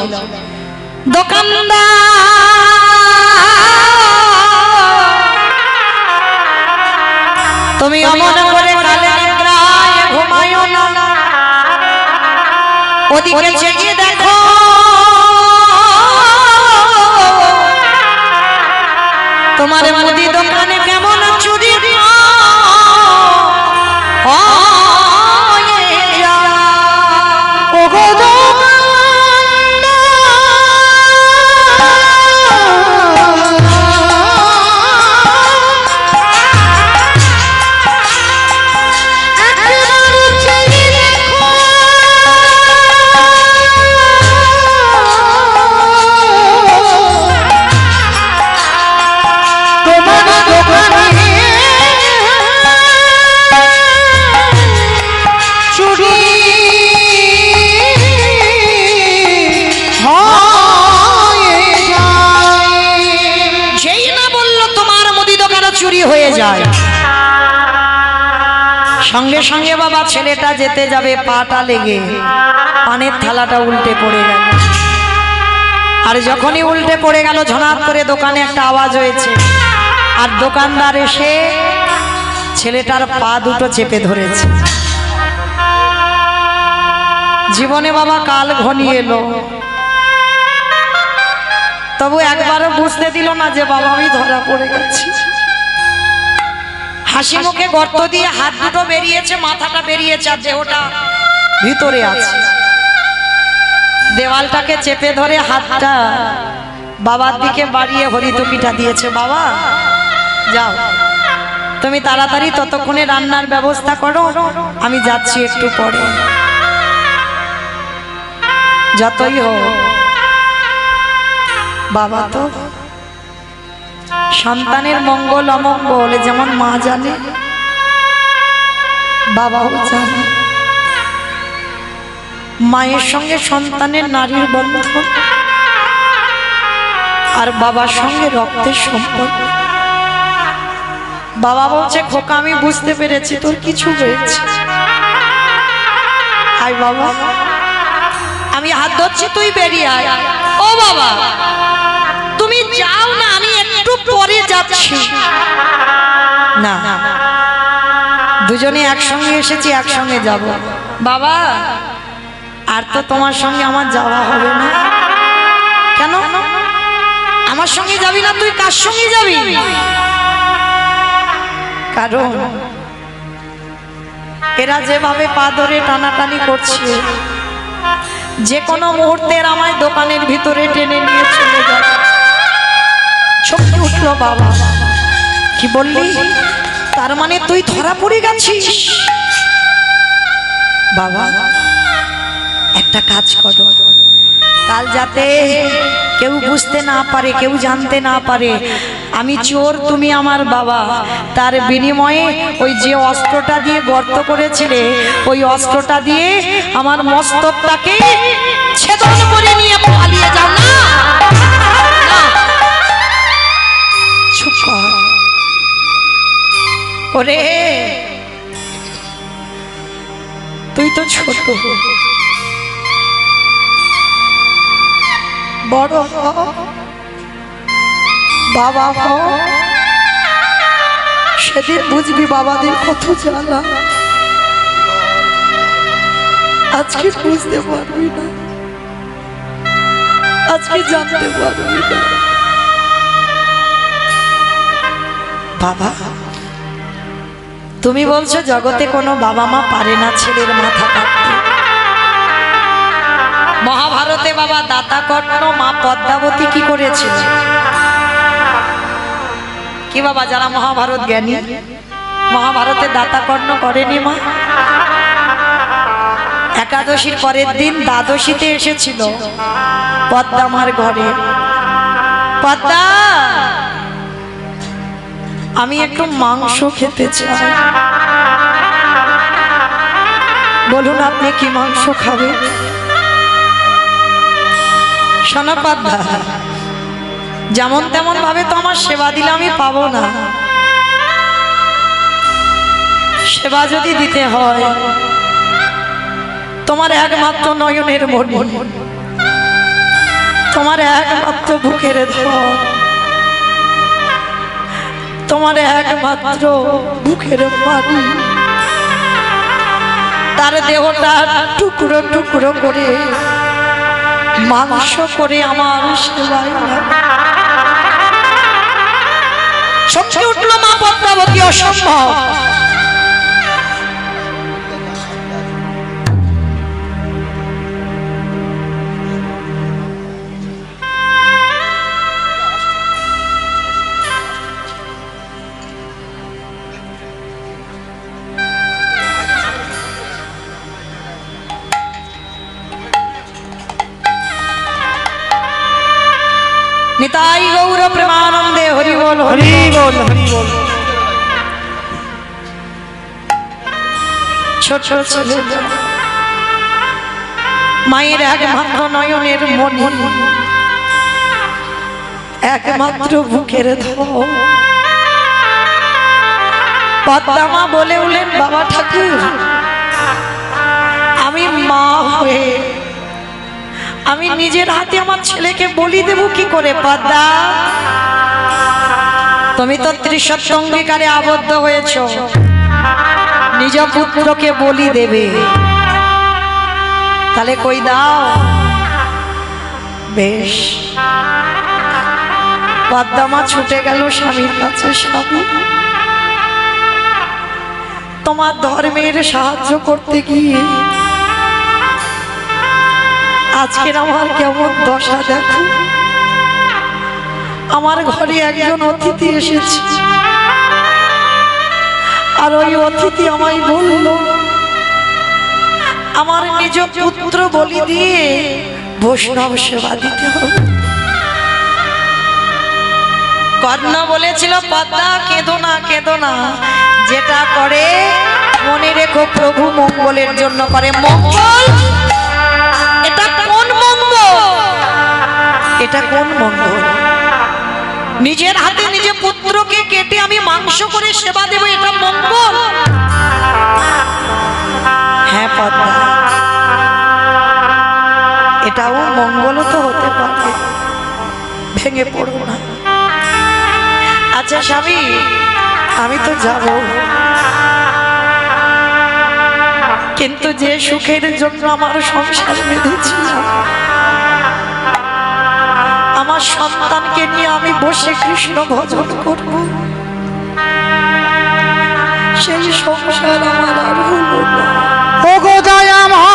দোকানদার তুমি অমন করে কালে নিদ্রায় ঘুমায়ো না, ওদিকে চেয়ে দেখো তোমার মুদি দোকানে কেমন চুরি সঙ্গে সঙ্গে বাবা ছেলেটা যেতে যাবে, পাটা লেগে পানের থালাটা উল্টে পড়ে গেল। আর যখনই উল্টে পড়ে গেল, ঝনাত করে দোকানে একটা আওয়াজ হয়েছে, আর দোকানদার এসে ছেলেটার পা দুটো চেপে ধরেছে। জীবনে বাবা কাল ঘনিয়ে এলো, তবু একবারও বুঝতে দিল না যে বাবা আমি ধরা পড়ে গেছি। হাসি মুখে গর্ত দিয়ে হাত দুটো বেরিয়েছে, মাথাটা বেরিয়েছে, আর দেহটা ভিতরে আছে। দেওয়ালটাকে চেপে ধরে হাতটা বাবার দিকে বাড়িয়ে হরিতুকিটা দিয়েছে। বাবা যাও, তুমি তাড়াতাড়ি ততক্ষণে রান্নার ব্যবস্থা করো, আমি যাচ্ছি একটু পরে। যতই হোক বাবা তো সন্তানের মঙ্গল অমঙ্গল যেমন মা জানে, বাবাও জানে। মায়ের সঙ্গে সন্তানের নারীর বন্ধন, আর বাবার সঙ্গে রক্তের সম্পর্ক। বাবা বলছে, খোকা আমি বুঝতে পেরেছি তোর কিছু হয়েছে, আয় বাবা, আমি হাত ধরছি, তুই বেরিয়ে আয়। ও বাবা তুমি যাও না, আমি একটু পরে যাচ্ছি। না, দুজনে একসঙ্গে এসেছি, একসঙ্গে যাব। বাবা আর তো তোমার সঙ্গে আমার যাওয়া হবে না। কেন আমার সঙ্গে যাবি না? তুই কার সঙ্গে যাবি? কারণ এরা যেভাবে পা ধরে টানাটানি করছে, যে কোনো মুহূর্তে আমায় দোকানের ভিতরে টেনে নিয়ে চলে যাবে। চমকে উঠল বাবা, কি বললি? তার মানে তুই ধরা পড়ে গেছিস? বাবা একটা কাজ করো, কাল যাতে কেউ বুঝতে না পারে, কেউ জানতে না পারে আমি চোর, তুমি আমার বাবা। তার বিনিময়ে ওই যে অস্ত্রটা দিয়ে গর্ত করেছিলে, ওই অস্ত্রটা দিয়ে আমার মস্তকটাকে ছেদন করে নিয়ে পালিয়ে যাও। না চুপ কর। ওরে তুই তো ছোট, বড় বাবা সেদিন বুঝবি বাবাদের কত জ্বালা। আজকে বুঝতে পারবি না, আজকে জানতে পারবি না। বাবা তুমি বলছো জগতে কোনো বাবা মা পারে না ছেলের মাথা কাটতে। মহাভারতে বাবা দাতাকর্ণ মা পদ্মাবতী কি করেছিল? কি বাবা যারা মহাভারত জ্ঞানী, মহাভারতে দাতাকর্ণ করেনি মা? একাদশীর পরের দিন দ্বাদশীতে এসেছিল পদ্মা মার ঘরে। পদ্মা আমি একটু মাংস খেতে চাই। বলুন আপনি কি মাংস খাবেন? শোনো পদ্মা, যেমন তেমন ভাবে তো আমার সেবা দিলে আমি পাবো না। সেবা যদি দিতে হয় তোমার একমাত্র নয়নের মণি, তোমার একমাত্র বুকের ধন, তোমার একমাত্র বুকের পানি, তার দেহটা টুকরো টুকরো করে মাংস করে আমার সেবায় সত্যি উঠলো মা পদ্মাবতী। অসম্ভব। निताई गौर प्रेमानंदे हरि बोल हरि बोल हरि बोल। ছোট ছেলে মায়ের একমাত্র নয়নের মণি, একমাত্র বুকের ধন। পদ্মা মা বলে উঠলেন বাবা ঠাকুর আমি মা হয়ে আমি নিজের হাতে আমার ছেলেকে বলি দেব কি করে? পদ্মা তুমি তো ত্রিশত্ব অঙ্গীকারে আবদ্ধ হয়েছ, নিজ পুত্রকে বলি দেবে, তাহলে কই দাও। বেশ। পদ্মা মা ছুটে গেল স্বামীর কাছে। স্বামী তোমার ধর্মের সাহায্য করতে গিয়ে আজকের আমার কেমন দশা দেখো। আমার ঘরে একজন অতিথি এসেছে, আর ওই অতিথি আমায় বলল আমার নিজ পুত্র বলি দিয়ে বৈষ্ণব সেবা দিতে হবে। কর্ণ বলেছিল পদ্মা কেঁদো না কেঁদো না, যেটা করে মনে রেখো প্রভু মঙ্গলের জন্য করে। মঙ্গল এটা কোন মঙ্গল? এটা কোন মঙ্গল? নিজের হাতে নিজে পুত্রকে কেটে আমি মাংস করে সেবা দেব, এটা মঙ্গল? হ্যাঁ পদ্মা, এটাও মঙ্গল তো হতে পারে, ভেঙে পড়ো না। আচ্ছা স্বামী আমি তো যাব, কিন্তু যে সুখের জন্য আমার সংসার বেঁধেছিলাম, আমার সন্তানকে নিয়ে আমি বসে কৃষ্ণ ভজন করব, সেই সংসার আমার আর হলো না। ও গো দয়াময়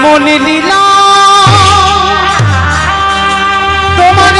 কেমন লীলা তোমার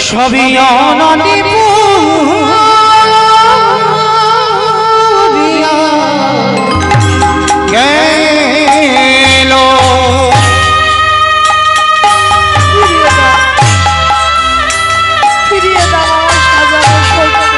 সবই অননি পুরিয়া গেল ফিরিয়ে দাও সাজানো সৈকত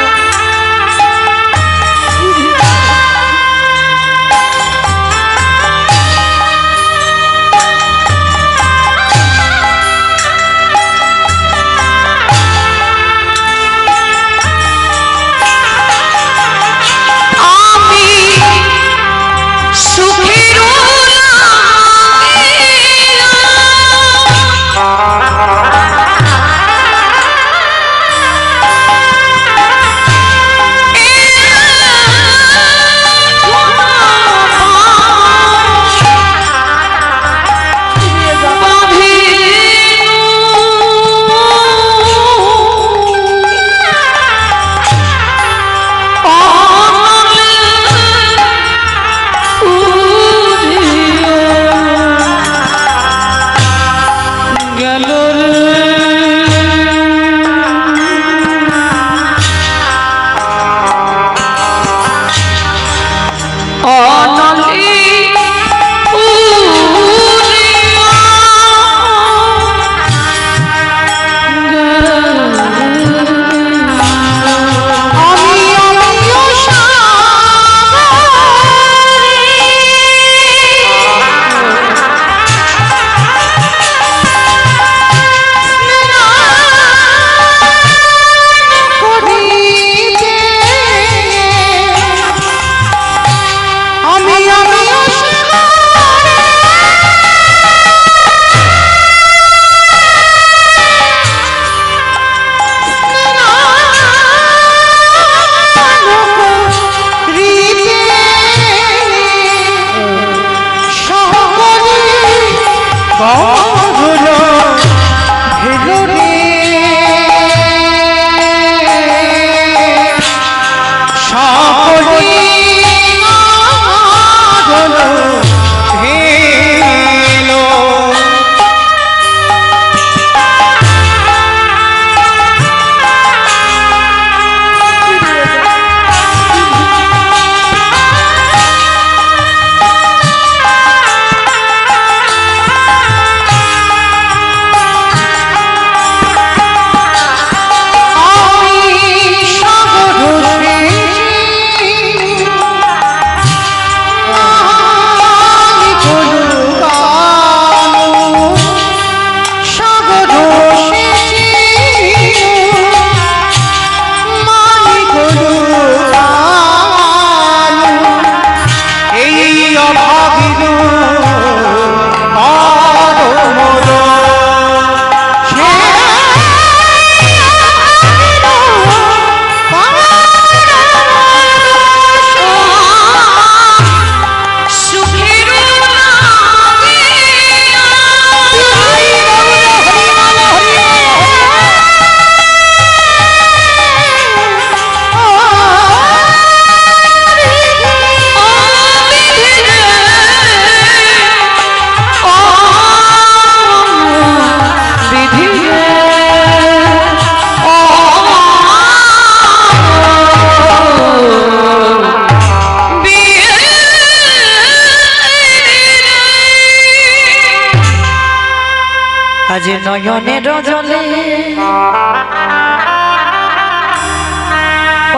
নয়নের জলে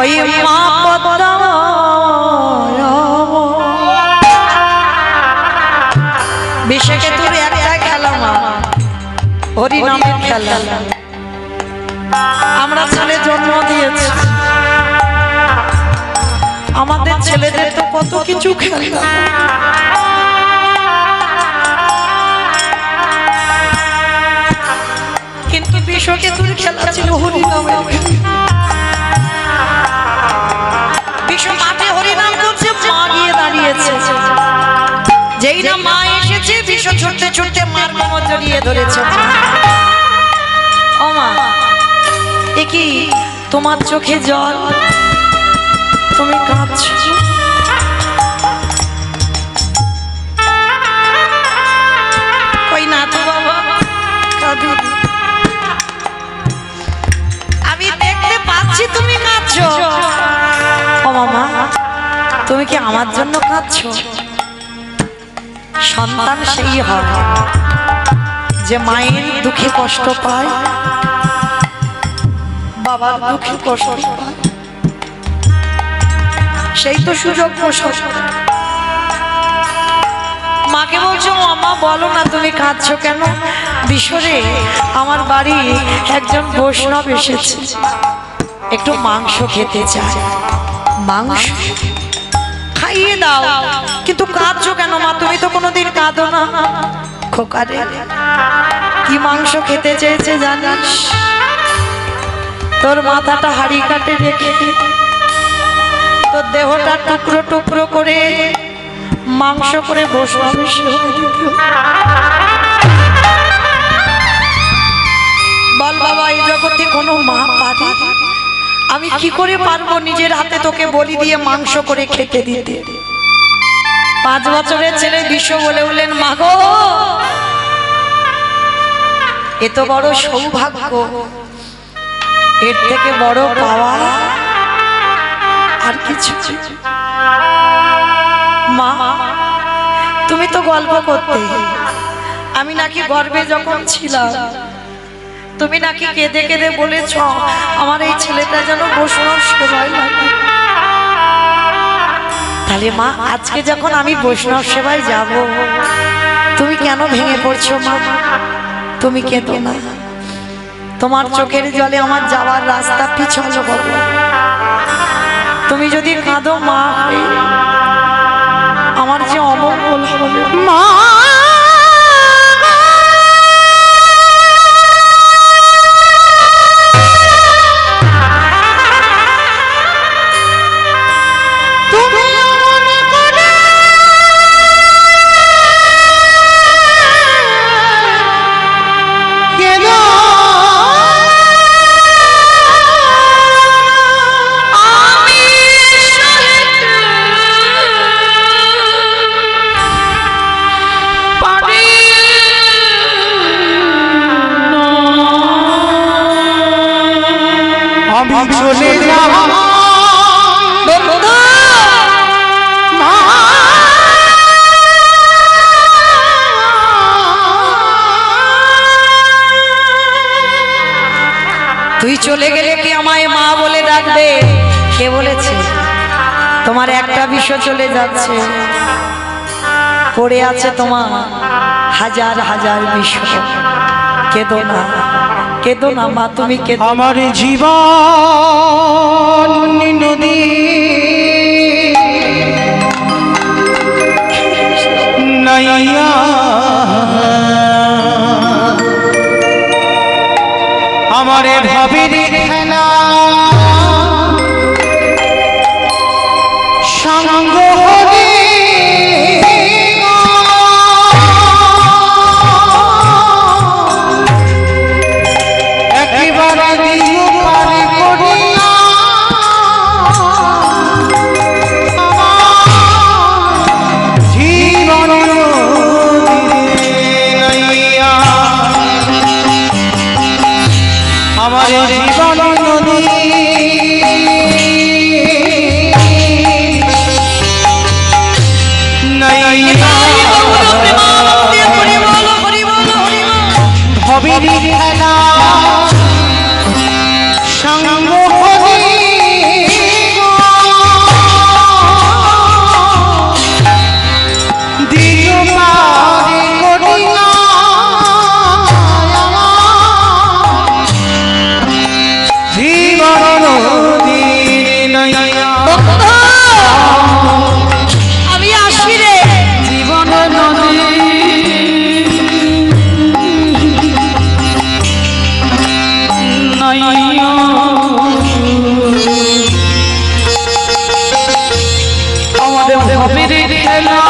ওই মা পদ্মা বিশেষে তোর একটা খেলা মা হরি নামের খেলা আমরা ছেলে জন্ম দিয়েছি আমাদের ছেলেদের তো কত কিছু খেলা কিন্তু বিশ্বকে তোর খেলা ছিল হরি নামের বিশ্ব মাঠে হরি নাম করছে মা গিয়ে দাঁড়িয়েছে যেই না মা এসেছে বিশ্ব ছুটতে ছুটতে মার কোমর জড়িয়ে ধরেছে ও মা এ কি তোমার চোখে জল তুমি কাঁদছো কই না তো বাবা কাঁদি আমি দেখতে পাচ্ছি তুমি কাঁদছো ও মামা তুমি কি আমার জন্য কাঁদছো সন্তান সেই হয় যে মায়ের দুঃখে কষ্ট পায় বাবার দুঃখে কষ্ট পায় সেই তো সুযোগ মাকে বলছো মামা বলো না তুমি কাঁদছো কেন বিশ্বরে আমার বাড়ি একজন বৈষ্ণব এসেছে একটু মাংস খেতে চায় মাংস খাইয়ে দাও কিন্তু কাঁদছো কেন মা তুমি তো কোনোদিন কাঁদো না খোকারে কি মাংস খেতে চেয়েছে জানিস তোর মাথাটা হাড়ি কাটে রেখে তোর দেহটা টুকরো টুকরো করে মাংস করে বসবে বল বাবা এই জগতে কোনো মা পারে আমি কি করে পারবো নিজের হাতে তোকে বলি দিয়ে মাংস করে খেতে দিতে 5 বছরের ছেলে বিশ্ব বলে উঠলেন মা গো এত বড় সৌভাগ্য এর থেকে বড় পাওয়া আর কিছু মা তুমি তো গল্প করতে আমি নাকি গর্ভে যখন ছিলাম তুমি নাকি কেঁদে কেঁদে বলেছ আমার এই ছেলেটা যেন বৈষ্ণব সেবায় লাগে তাহলে মা আজকে যখন আমি বৈষ্ণব সেবায় যাব তুমি কেন ভেঙে পড়ছো মা তুমি কেঁদো না তোমার চোখের জলে আমার যাওয়ার রাস্তা পিছলো বাবু তুমি যদি কাঁদো মা আমার যে অমঙ্গল হবে মা চলে যাব তুই চলে গেলে কি আমায় মা বলে ডাকবে কে বলেছে তোমার একটা বিষয় চলে যাচ্ছে পড়ে আছে তোমার হাজার হাজার বিষয় কেঁদো না কেঁদো না মা তুমি কেঁদো আমার জীবন নদী নাইয়া আমারে ভাবির খেলা সঙ্গ হলে একেবারে দিও পারে আমাদের ভাবের খেলা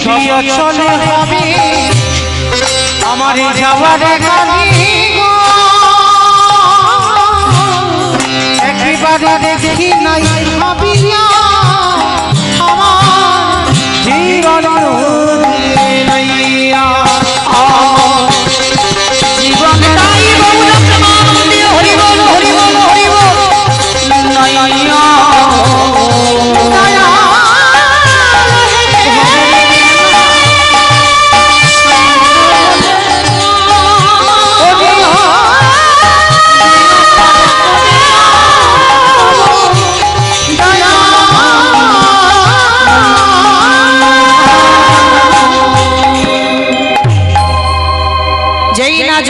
সঙ্গ চলে হবে আমার যাওয়ার গাড়ি একেবারে দেখি নাই ভাবিয়া আমার জীবন নাইয়া জীবন তাই বাবুরা প্রমাণ দিয়ে হরি বল হরি বল হরি বল নাইয়া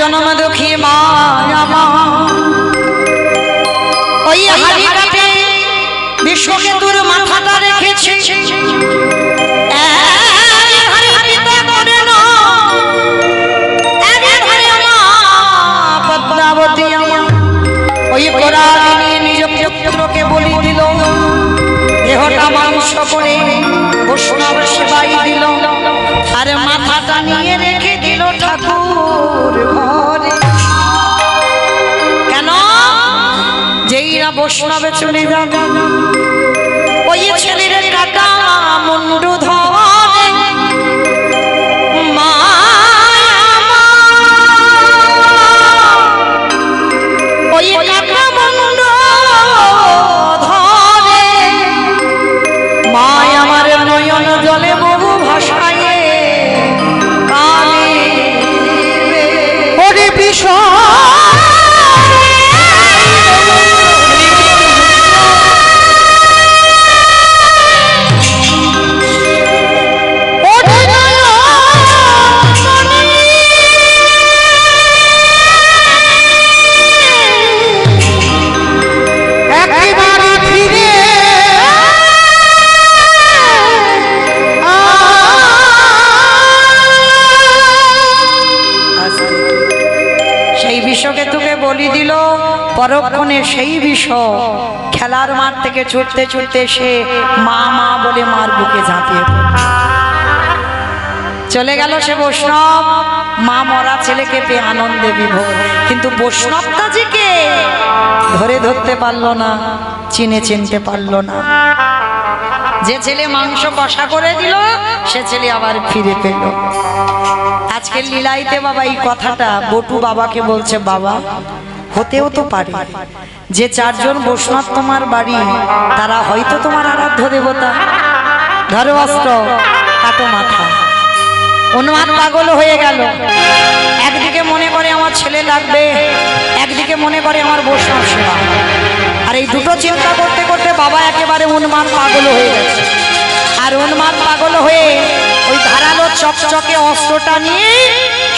জন্ম দুঃখী মা ওই হাড়িটাতে বিশ্বকেতুর মাথাটা রেখেছে পদ্মাবতী ওই গোড়ালিনী নিজ পুত্রকে বলি দিল দেহটা মাংস করে বৈষ্ণব সেবাই দিল আর মাথাটা নিয়ে রেখে দিল ঠাকুর ঘরে কেন যেইরা বৈষ্ণবে চলে যাবে ওই ছেলের কাকা মুন্ডু ধরে মা ওই কাকা মুন্ডু ধরে মা আমার নয়ন জলে বহু ভাষায় বলি দিল পরক্ষণে সেই বিষয় খেলার মাঠ থেকে ছুটতে ছুটতে সে মা মা বলে মার বুকে ঝাঁপিয়ে চলে গেল সে বৈষ্ণব মা মরা ছেলেকে পেয়ে আনন্দে বিভোর কিন্তু বৈষ্ণবটাজিকে ধরতে পারলো না চিনতে পারলো না যে ছেলে মাংস কষা করে দিল সে ছেলে আবার ফিরে পেল আজকের লীলাইতে বাবা এই কথাটা বটু বাবাকে বলছে বাবা হতেও তো পারে যে চারজন বৈষ্ণব তোমার বাড়ি তারা হয়তো তোমার আরাধ্য দেবতা ধরো অস্ত্র কাটো মাথা উন্মাদ পাগল হয়ে গেল। একদিকে মনে করে আমার ছেলে লাগবে, একদিকে মনে করে আমার বৈষ্ণব সেবা। আর এই দুটো চিন্তা করতে করতে বাবা একেবারে উন্মাদ পাগল হয়ে গেছে। আর উন্মাদ পাগল হয়ে ওই ধারালো চকচকে অস্ত্রটা নিয়ে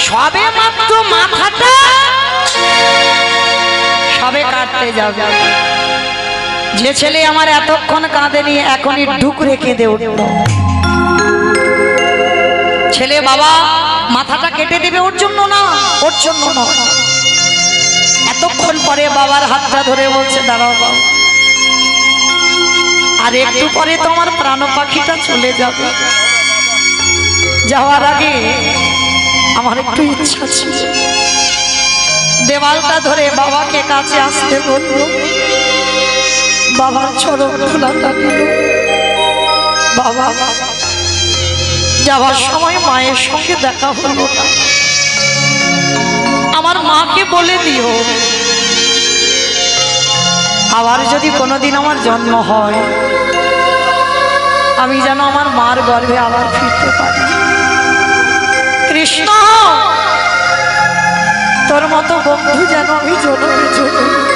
সবে মাত্র মাথাটা সবে কাটতে যাবে, যে ছেলে আমার এতক্ষণ কাঁদেনি এখনই ঢুক রেখে দে উঠল। ছেলে বাবা মাথাটা কেটে দেবে ওর জন্য না, ওর জন্য না। এতক্ষণ পরে বাবার হাতটা ধরে বলছে দাঁড়াও বাবা, আর একটু পরে তো আমার প্রাণ পাখিটা চলে যাবে, যাওয়ার আগে আমার একটু ইচ্ছা ছিল। দেওয়ালটা ধরে বাবাকে কাছে আসতে বলল, বাবার চরণ ধুলাটা দিল। বাবা যাওয়ার সময় মায়ের সঙ্গে দেখা হলো না, আমার মাকে বলে দিও আবার যদি কোনোদিন আমার জন্ম হয় আমি যেন আমার মার গর্ভে আবার ফিরতে পারি। কৃষ্ণ তোর মতো বন্ধু যেন আমি জন্মে জন্মে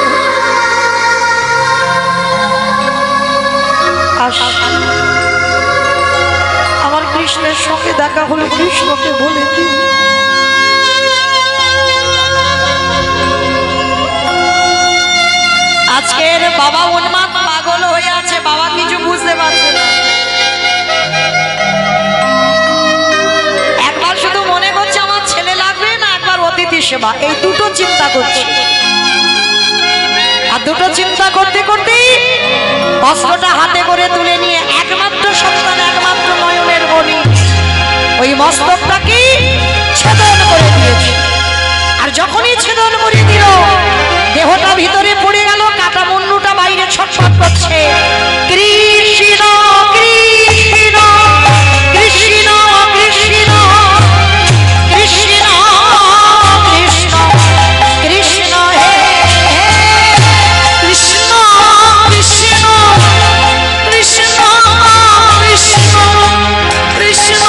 আমার কৃষ্ণের সঙ্গে দেখা হলো, কৃষ্ণকে বলে দিই আজকের বাবা উন্মাদ পাগল হয়ে আছে, বাবা কিছু বুঝতে পারছে না। একবার শুধু মনে করছে আমার ছেলে লাগবে না, একবার অতিথি সেবা, এই দুটো চিন্তা করছে। আর দুটো চিন্তা করতে করতেই অস্ত্রটা হাতে করে তুলে নিয়ে একমাত্র সন্তান, একমাত্র নয়নের মণি ওই মস্তকটাকে ছেদন করে দিয়েছে। আর যখনই ছেদন করে দিল দেহটা ভিতরে পড়ে গেল, কাটা মুন্ডুটা বাইরে ছটফট করছে। কৃষ্ণ কৃষ্ণ কৃষ্ণ কৃষ্ণ কৃষ্ণ কৃষ্ণ কৃষ্ণ হে কৃষ্ণ কৃষ্ণ কৃষ্ণ কৃষ্ণ কৃষ্ণ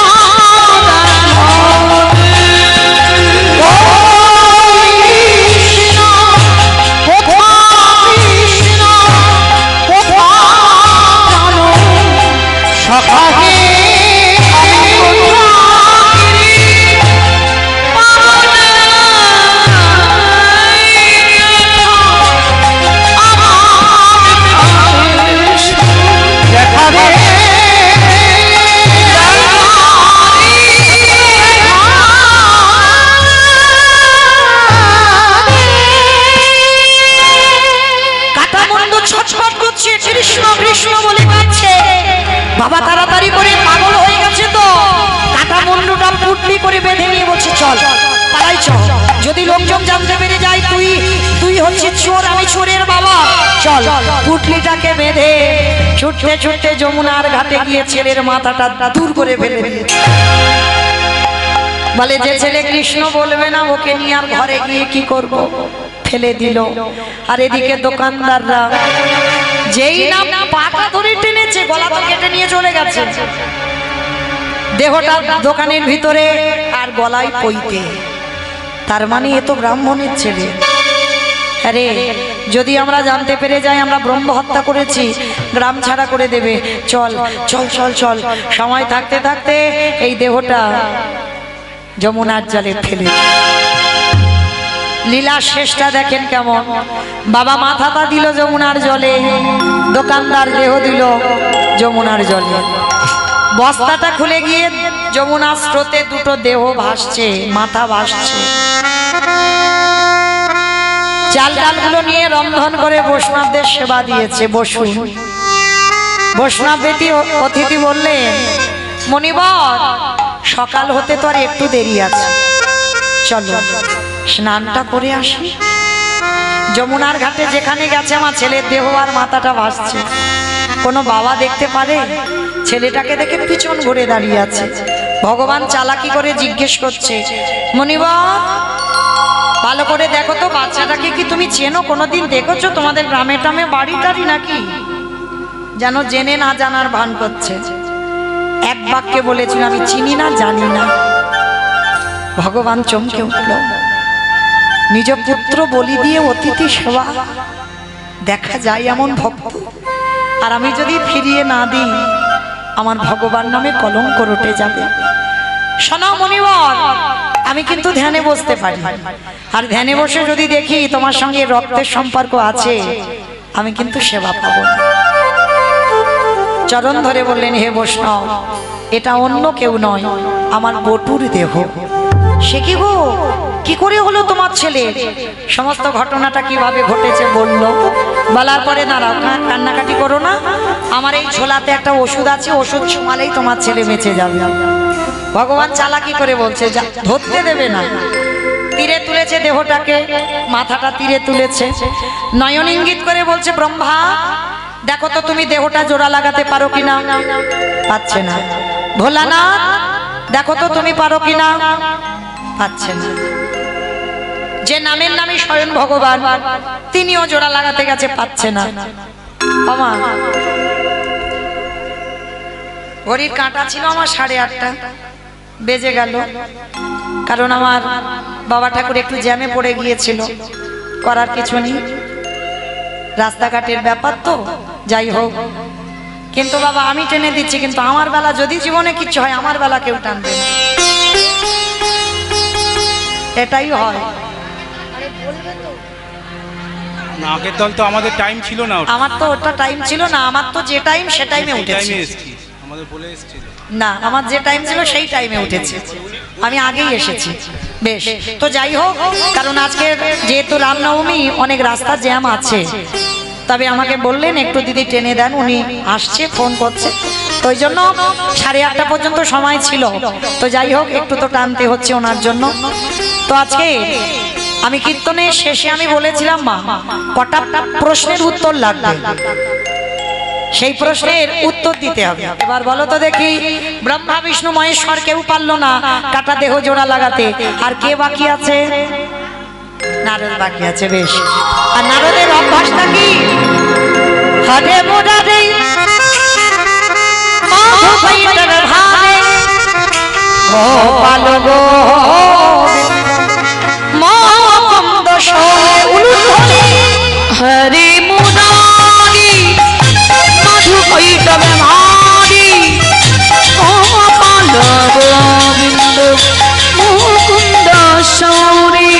বাবা তাড়াতাড়ি করে পাগল হয়ে গেছে তো কাটা মুন্ডুটা পুটলি করে বেঁধে নিয়ে বলছে চল তারাই চল, যদি লোকজন জানতে পেরে যায় তুই হচ্ছে চোর, আমি চোরের বাবা, চল। পুটলিটাকে বেঁধে ছুটতে ছুটতে যমুনার ঘাটে গিয়ে ছেলের মাথাটা দূর করে ফেলে দিল। বলে যে ছেলে কৃষ্ণ বলবে না ওকে নিয়ে আর ঘরে গিয়ে কি করব, ফেলে দিল। আর এদিকে দোকানদাররা যেই না পাটা ধরে টেনেছে গলা তো কেটে নিয়ে চলে গেছে, দেহটা দোকানের ভিতরে আর গলায় পইতে। তার মানে এ তো ব্রাহ্মণের ছেলে। আরে যদি আমরা জানতে পেরে যাই আমরা ব্রহ্ম হত্যা করেছি গ্রাম ছাড়া করে দেবে, চল চল চল চল। সময় থাকতে থাকতে এই দেহটা যমুনার জলে ফেলে। লীলা শেষটা দেখেন কেমন, বাবা মাথাটা দিল যমুনার জলে, দোকানদার দেহ দিল যমুনার জলে। বস্তাটা খুলে গিয়ে যমুনার স্রোতে দুটো দেহ ভাসছে, মাথা ভাসছে। চাল ডালগুলো নিয়ে রন্ধন করে বৈষ্ণবদের সেবা দিয়েছে। বসুন। বৈষ্ণব অতিথি বললেন মণিবর সকাল হতে তো আর একটু দেরি আছে, চলো স্নানটা করে আসি। যমুনার ঘাটে যেখানে গেছে আমার ছেলের দেহ আর মাথাটা ভাসছে, কোনো বাবা দেখতে পারে? ছেলেটাকে দেখে পিছন ঘুরে দাঁড়িয়ে আছে। ভগবান চালাকি করে জিজ্ঞেস করছে মণিবর ভালো করে দেখো তো বাচ্চাটাকে কি তুমি চেনো, কোনোদিন দেখেছো? তোমাদের গ্রামে টামে বাড়ি টাড়ি নাকি? যেন জেনে না জানার ভান করছে। এক বাক্যে বলেছিল আমি চিনি না জানি না। ভগবান চমকে উঠল। নিজ পুত্র বলি দিয়ে অতিথি সেবা দেখা যায় এমন ভক্ত, আর আমি যদি ফিরিয়ে না দিই আমার ভগবান নামে কলঙ্ক রটে যাবে। শোনো মনিবর, আমি কিন্তু ধ্যানে বসতে পারি, আর ধ্যানে বসে যদি দেখি তোমার সঙ্গে রক্তের সম্পর্ক আছে, আমি কিন্তু সেবা পাবো না। চরণ ধরে বললেন, হে বৈষ্ণব, এটা অন্য কেউ নয়, আমার বটুর দেহ। সে কি গো, কি করে হলো তোমার ছেলে? সমস্ত ঘটনাটা কিভাবে ঘটেছে বলল। বলার পরে দাঁড়াও, কান্নাকাটি করো না, আমার এই ঝোলাতে একটা ওষুধ আছে, ওষুধ ছোঁয়ালেই তোমার ছেলে বেঁচে যাবে। ভগবান চালাকি করে বলছে, ধরতে দেবে না। তীরে তুলেছে দেহটাকে, মাথাটা তীরে তুলেছে, নয়ন ইঙ্গিত করে বলছে, ব্রহ্মা দেখো তো তুমি দেহটা জোড়া লাগাতে পারো কিনা। পাচ্ছে না। ভোলানাথ দেখো তো তুমি পারো কিনা। পাচ্ছে না। যে নামের নামে স্বয়ং ভগবান, তিনিও জোড়া লাগাতে গেছে, পাচ্ছে না। আমা ঘড়ির কাঁটা ছিল আমার 8:30 বেজে গেল, কারণ আমার বাবা ঠাকুর একটু জ্যামে পড়ে গিয়েছিল। করার কিছু নেই, রাস্তাঘাটের ব্যাপার তো, যাই হোক। কিন্তু বাবা আমি টেনে দিচ্ছি, কিন্তু আমার বেলা যদি জীবনে কিছু হয়, আমার বেলা কেউ টানবে না, এটাই হয়। আগের দল তো আমাদের টাইম ছিল না, আমার তো ওটা টাইম ছিল না, আমার তো যে টাইম সে টাইমে উঠেছি। আমাদের বলে এসেছিল না, আমার যে টাইম ছিল সেই টাইমে উঠেছি, আমি আগেই এসেছি। বেশ, তো যাই হোক, কারণ আজকে যেহেতু রামনবমী অনেক রাস্তা জ্যাম আছে, তবে আমাকে বললেন একটু দিদি টেনে দেন, উনি আসছে, ফোন করছে, তো ওই জন্য 8:30 পর্যন্ত সময় ছিল। তো যাই হোক, একটু তো টানতে হচ্ছে ওনার জন্য। তো আজকে আমি কীর্তনের শেষে আমি বলেছিলাম মা কটা প্রশ্নের উত্তর লাগবে, সেই প্রশ্নের উত্তর দিতে হবে। এবার বলো তো দেখি, ব্রহ্মা বিষ্ণু মহেশ্বর কেউ পারলো না কাটা দেহ জোড়া লাগাতে, আর কে বাকি আছে? নারদ বাকি আছে। বেশ, আর নারদের অভ্যাসটা কি? হরে মোরারে মধুকৈটর ভারে গোপাল গোবিন্দ সরে উলুধ্বনি হরে মুরারি মধুকৈটর ভারে গোপাল গোবিন্দ মুকুন্দ সরে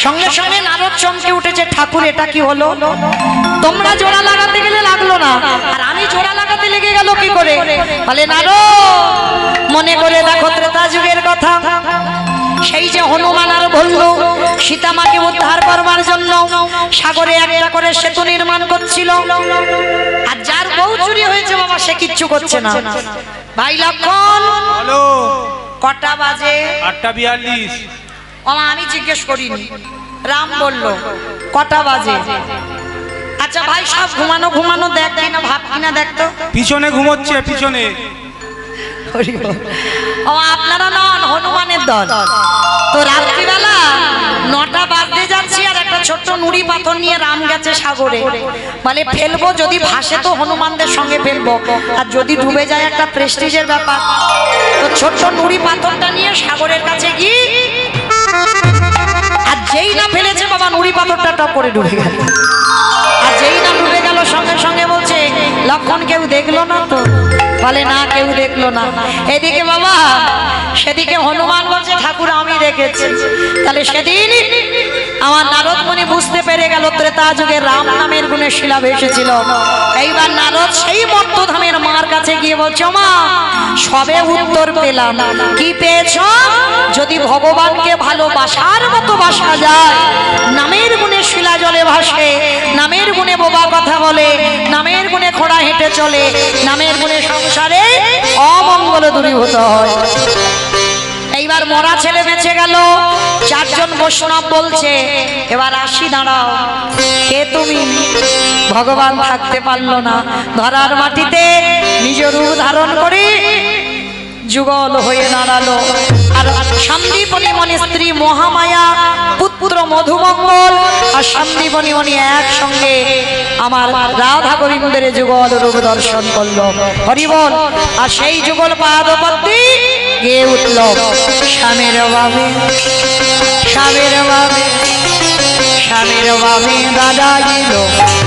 সঙ্গে সঙ্গে নারদ চমকে উঠেছে, ঠাকুর এটা কি হলো? তোমরা জোড়া লাগাতে গেলে লাগলো না, আর আমি জোড়া লাগাতে লেগে গেল কি করে? বলে নারদ মনে করে দেখো ত্রেতা যুগের কথা, সেই যে হনুমান আর বলল সীতামাকে উদ্ধার করবার জন্য সাগরে একটা করে সেতু নির্মাণ করছিল, আর যার বউ চুরি হয়েছে বাবা সে কিচ্ছু করছে না। ভাই লক্ষণ হ্যালো, কটা বাজে? 8:42। আমি জিজ্ঞেস করিনি, রাম বলল কটা বাজে। আচ্ছা ভাই সব ঘুমানো ঘুমানো দেখ কিনা, ভাব কিনা দেখতো। পিছনে ঘুমোচ্ছে, পিছনে। ও আপনারা নন, হনুমানের দল। তো রাত্রিবেলা 9টা বাজতে যাচ্ছি, আর একটা ছোট্ট নুড়ি পাথর নিয়ে রাম গেছে সাগরে। বলে ফেলবো, যদি ভাসে তো হনুমানদের সঙ্গে ফেলবো, আর যদি ডুবে যায় একটা প্রেস্টিজের ব্যাপার। তো ছোট্ট নুড়ি পাথরটা নিয়ে সাগরের কাছে গিয়ে, আর যেই না ফেলেছে বাবা নুড়ি পাথরটা টপ করে ডুবে গেল। আর যেই না ডুবে গেল সঙ্গে সঙ্গে বলছে লক্ষণ কেউ দেখলো না তো? বলে না কেউ দেখলো না। এদিকে বাবা সেদিকে হনুমান বলছে ঠাকুর আমি দেখেছি। তাহলে সেদিন আমার নারদ মুনি বুঝতে পেরে গেল ত্রেতা যুগে রাম নামের গুণে শিলা ভেসেছিল। এইবার নারদ সেই মর্তধামের মার কাছে গিয়ে বলছে, মা সবে উত্তর পেলাম। কি পেয়েছ? যদি ভগবানকে ভালোবাসার মতো বাসা যায়, নামের গুণে শিলা জলে ভাসে, নামের গুণে বোবা কথা বলে, নামের গুণে খোড়া হেঁটে চলে, নামের গুণে সংসারে অমঙ্গল দূরীভূত হয়। এইবার মরা ছেলে বেঁচে গেল। চারজন বৈষ্ণব বলছে, এবার আসি দাঁড়াও, কে তুমি? ভগবান থাকতে পারলো না, ধরার মাটিতে নিজ রূপ ধারণ করে যুগল হয়ে দাঁড়ালো। আর সন্দীপনী মনি স্ত্রী মহামায়া, পুত্র মধুমঙ্গল আর সন্দীপনী মনি একসঙ্গে আমার রাধা গোবিন্দের যুগল রূপ দর্শন করলো। হরিবল। আর সেই যুগল পাদপদ্মে গেয়ে উঠল, স্বামীর বাবে স্বামীর বাবে স্বামীর বাবে দাদা গিল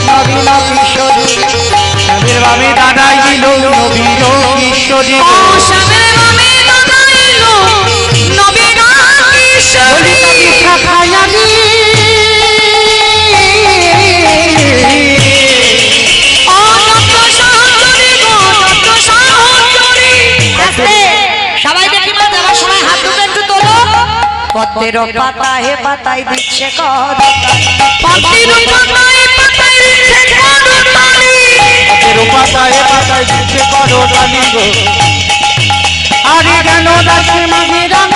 নবীন কিশোরী, স্বামীর বাবে দাদা গিল নবীন কিশোরী, স্বামীর বাবে দাদা গিল নবীন কিশোরী। সবাই দেখি যাওয়ার সময় হাত দুটো একটু তোলো। পদ্মের পাতায় পাতায় দিচ্ছে করতালি, পদ্মের পাতায় পাতায় দিচ্ছে করতালি, পদ্মের পাতায় পাতায় দিচ্ছে করতালি গো। আরে কেন দাসে মাঝে রাম